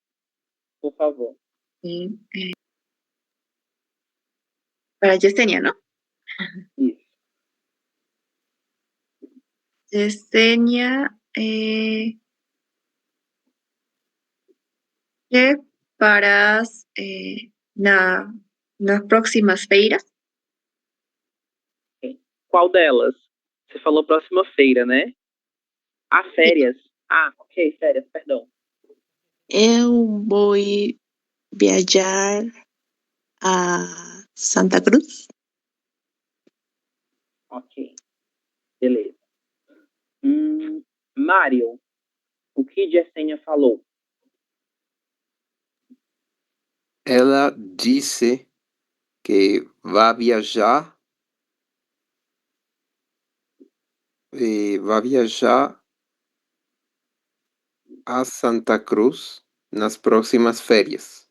por favor. Para Yesenia, ¿no? Isso. Yesenia, ¿qué farás nas próximas feiras? Qual delas? Você falou próxima feira, né? Férias. Ok, férias, perdão. Eu vou viajar a Santa Cruz. Ok, beleza. Mário, o que Yesenia falou? Ela disse que vai viajar a Santa Cruz nas próximas férias.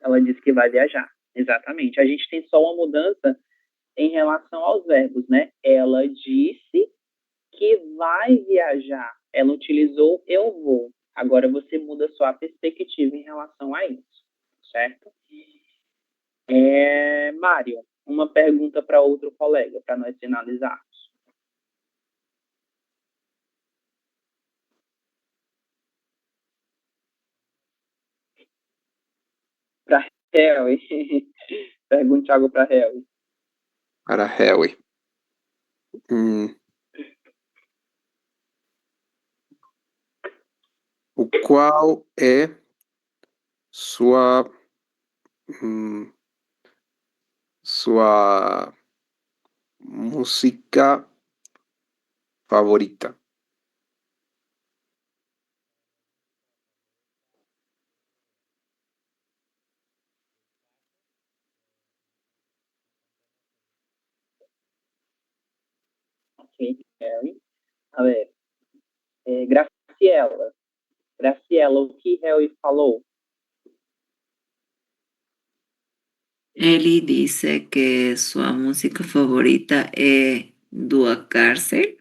Ela disse que vai viajar. Exatamente. A gente tem só uma mudança em relação aos verbos, né? Ela disse que vai viajar. Ela utilizou eu vou. Agora você muda só a perspectiva em relação a isso, certo? Mário, uma pergunta para outro colega, para nós finalizarmos. Para Harry. Pergunte algo para Harry. Para Harry. Qual é sua música favorita? Ok, Harry. A ver, Graciela. Graciela, o que Harry falou? Eli dice que su música favorita es Dua Cárcel.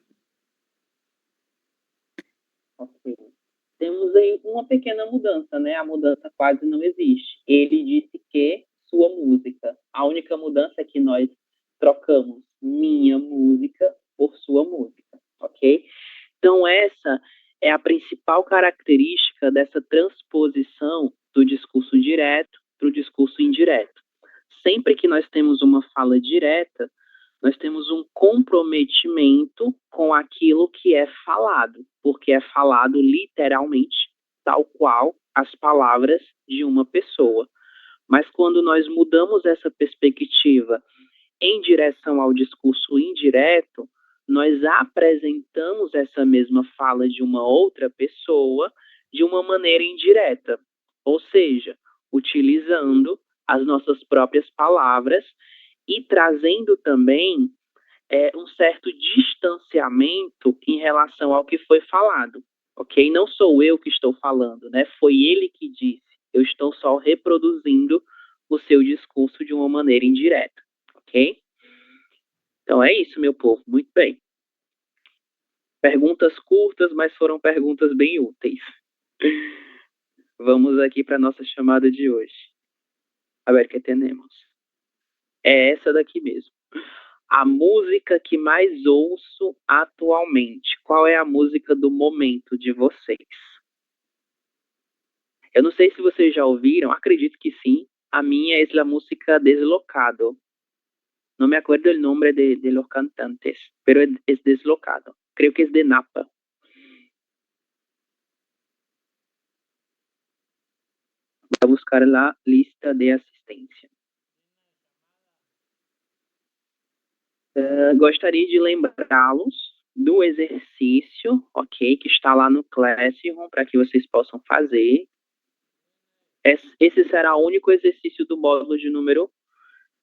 Ok. Temos aí uma pequena mudança, né? A mudança quase não existe. Ele disse que sua música. A única mudança é que nós trocamos minha música por sua música, ok? Então essa é a principal característica dessa transposição do discurso direto para o discurso indireto. Sempre que nós temos uma fala direta, nós temos um comprometimento com aquilo que é falado, porque é falado literalmente, tal qual as palavras de uma pessoa. Mas quando nós mudamos essa perspectiva em direção ao discurso indireto, nós apresentamos essa mesma fala de uma outra pessoa de uma maneira indireta, ou seja, utilizando as nossas próprias palavras e trazendo também um certo distanciamento em relação ao que foi falado, ok? Não sou eu que estou falando, né? Foi ele que disse. Eu estou só reproduzindo o seu discurso de uma maneira indireta, ok? Então é isso, meu povo. Muito bem. Perguntas curtas, mas foram perguntas bem úteis. Vamos aqui para a nossa chamada de hoje. A ver o que temos. É essa daqui mesmo. A música que mais ouço atualmente. Qual é a música do momento de vocês? Eu não sei se vocês já ouviram, acredito que sim. A minha é a música Deslocado. No me acuerdo el nombre de los cantantes, pero es Deslocado. Creo que es de Napa. Voy a buscar la lista de asistencia. Gostaria de lembrá-los do exercício, ok, que está lá no Classroom para que vocês possam fazer. Esse será o único exercício do módulo de número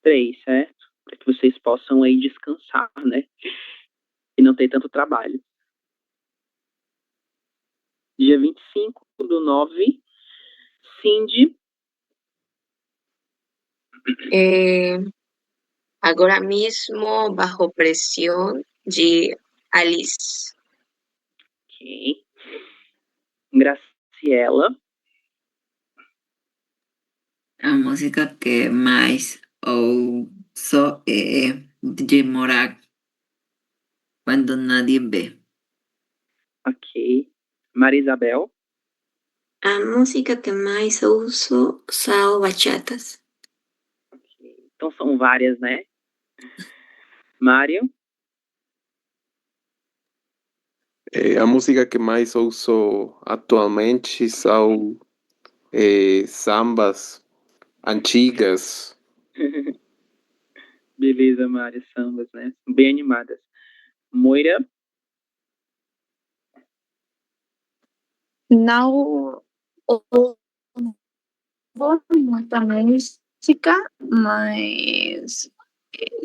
3, certo? Para que vocês possam aí descansar, né? E não ter tanto trabalho. Dia 25/9, Cindy. Agora mesmo, Bajo Presión, de Alice. Ok. Graciela. A música que mais ouço é de Morac, Quando Nadie Vê. Ok. Maria Isabel. A música que mais ouço são bachatas. Ok. Então são várias, né? Mário. A música que mais ouço atualmente são sambas antigas. Beleza, Mário. Sambas, né? Bem animadas. Moira. Não ouço muita música, mas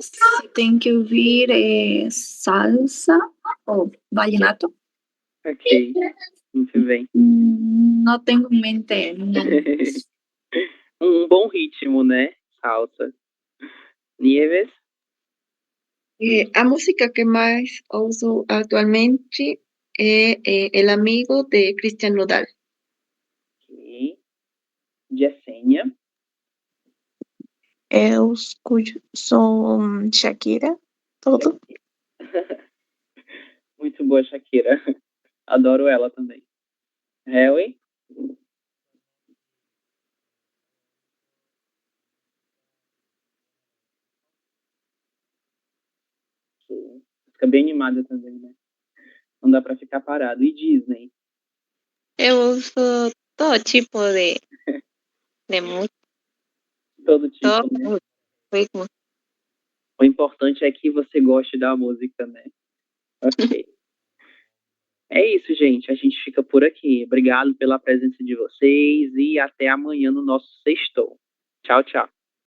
se tem que ouvir salsa ou vallenato. Ok. Muito bem. Não tenho em mente nomes. Um bom ritmo, né? Salsa. Nieves. A música que mais ouço atualmente é El Amigo de Christian Nodal. Ok. Yesenia. Eu escuto Shakira, todo. Muito boa, Shakira. Adoro ela também. Harry. Fica bem animada também, né? Não dá pra ficar parado. E Disney? Eu ouço todo tipo de música, Todo tipo, todo né? ritmo. O importante é que você goste da música, né? Ok. É isso, gente. A gente fica por aqui. Obrigado pela presença de vocês e até amanhã no nosso sextou. Tchau, tchau.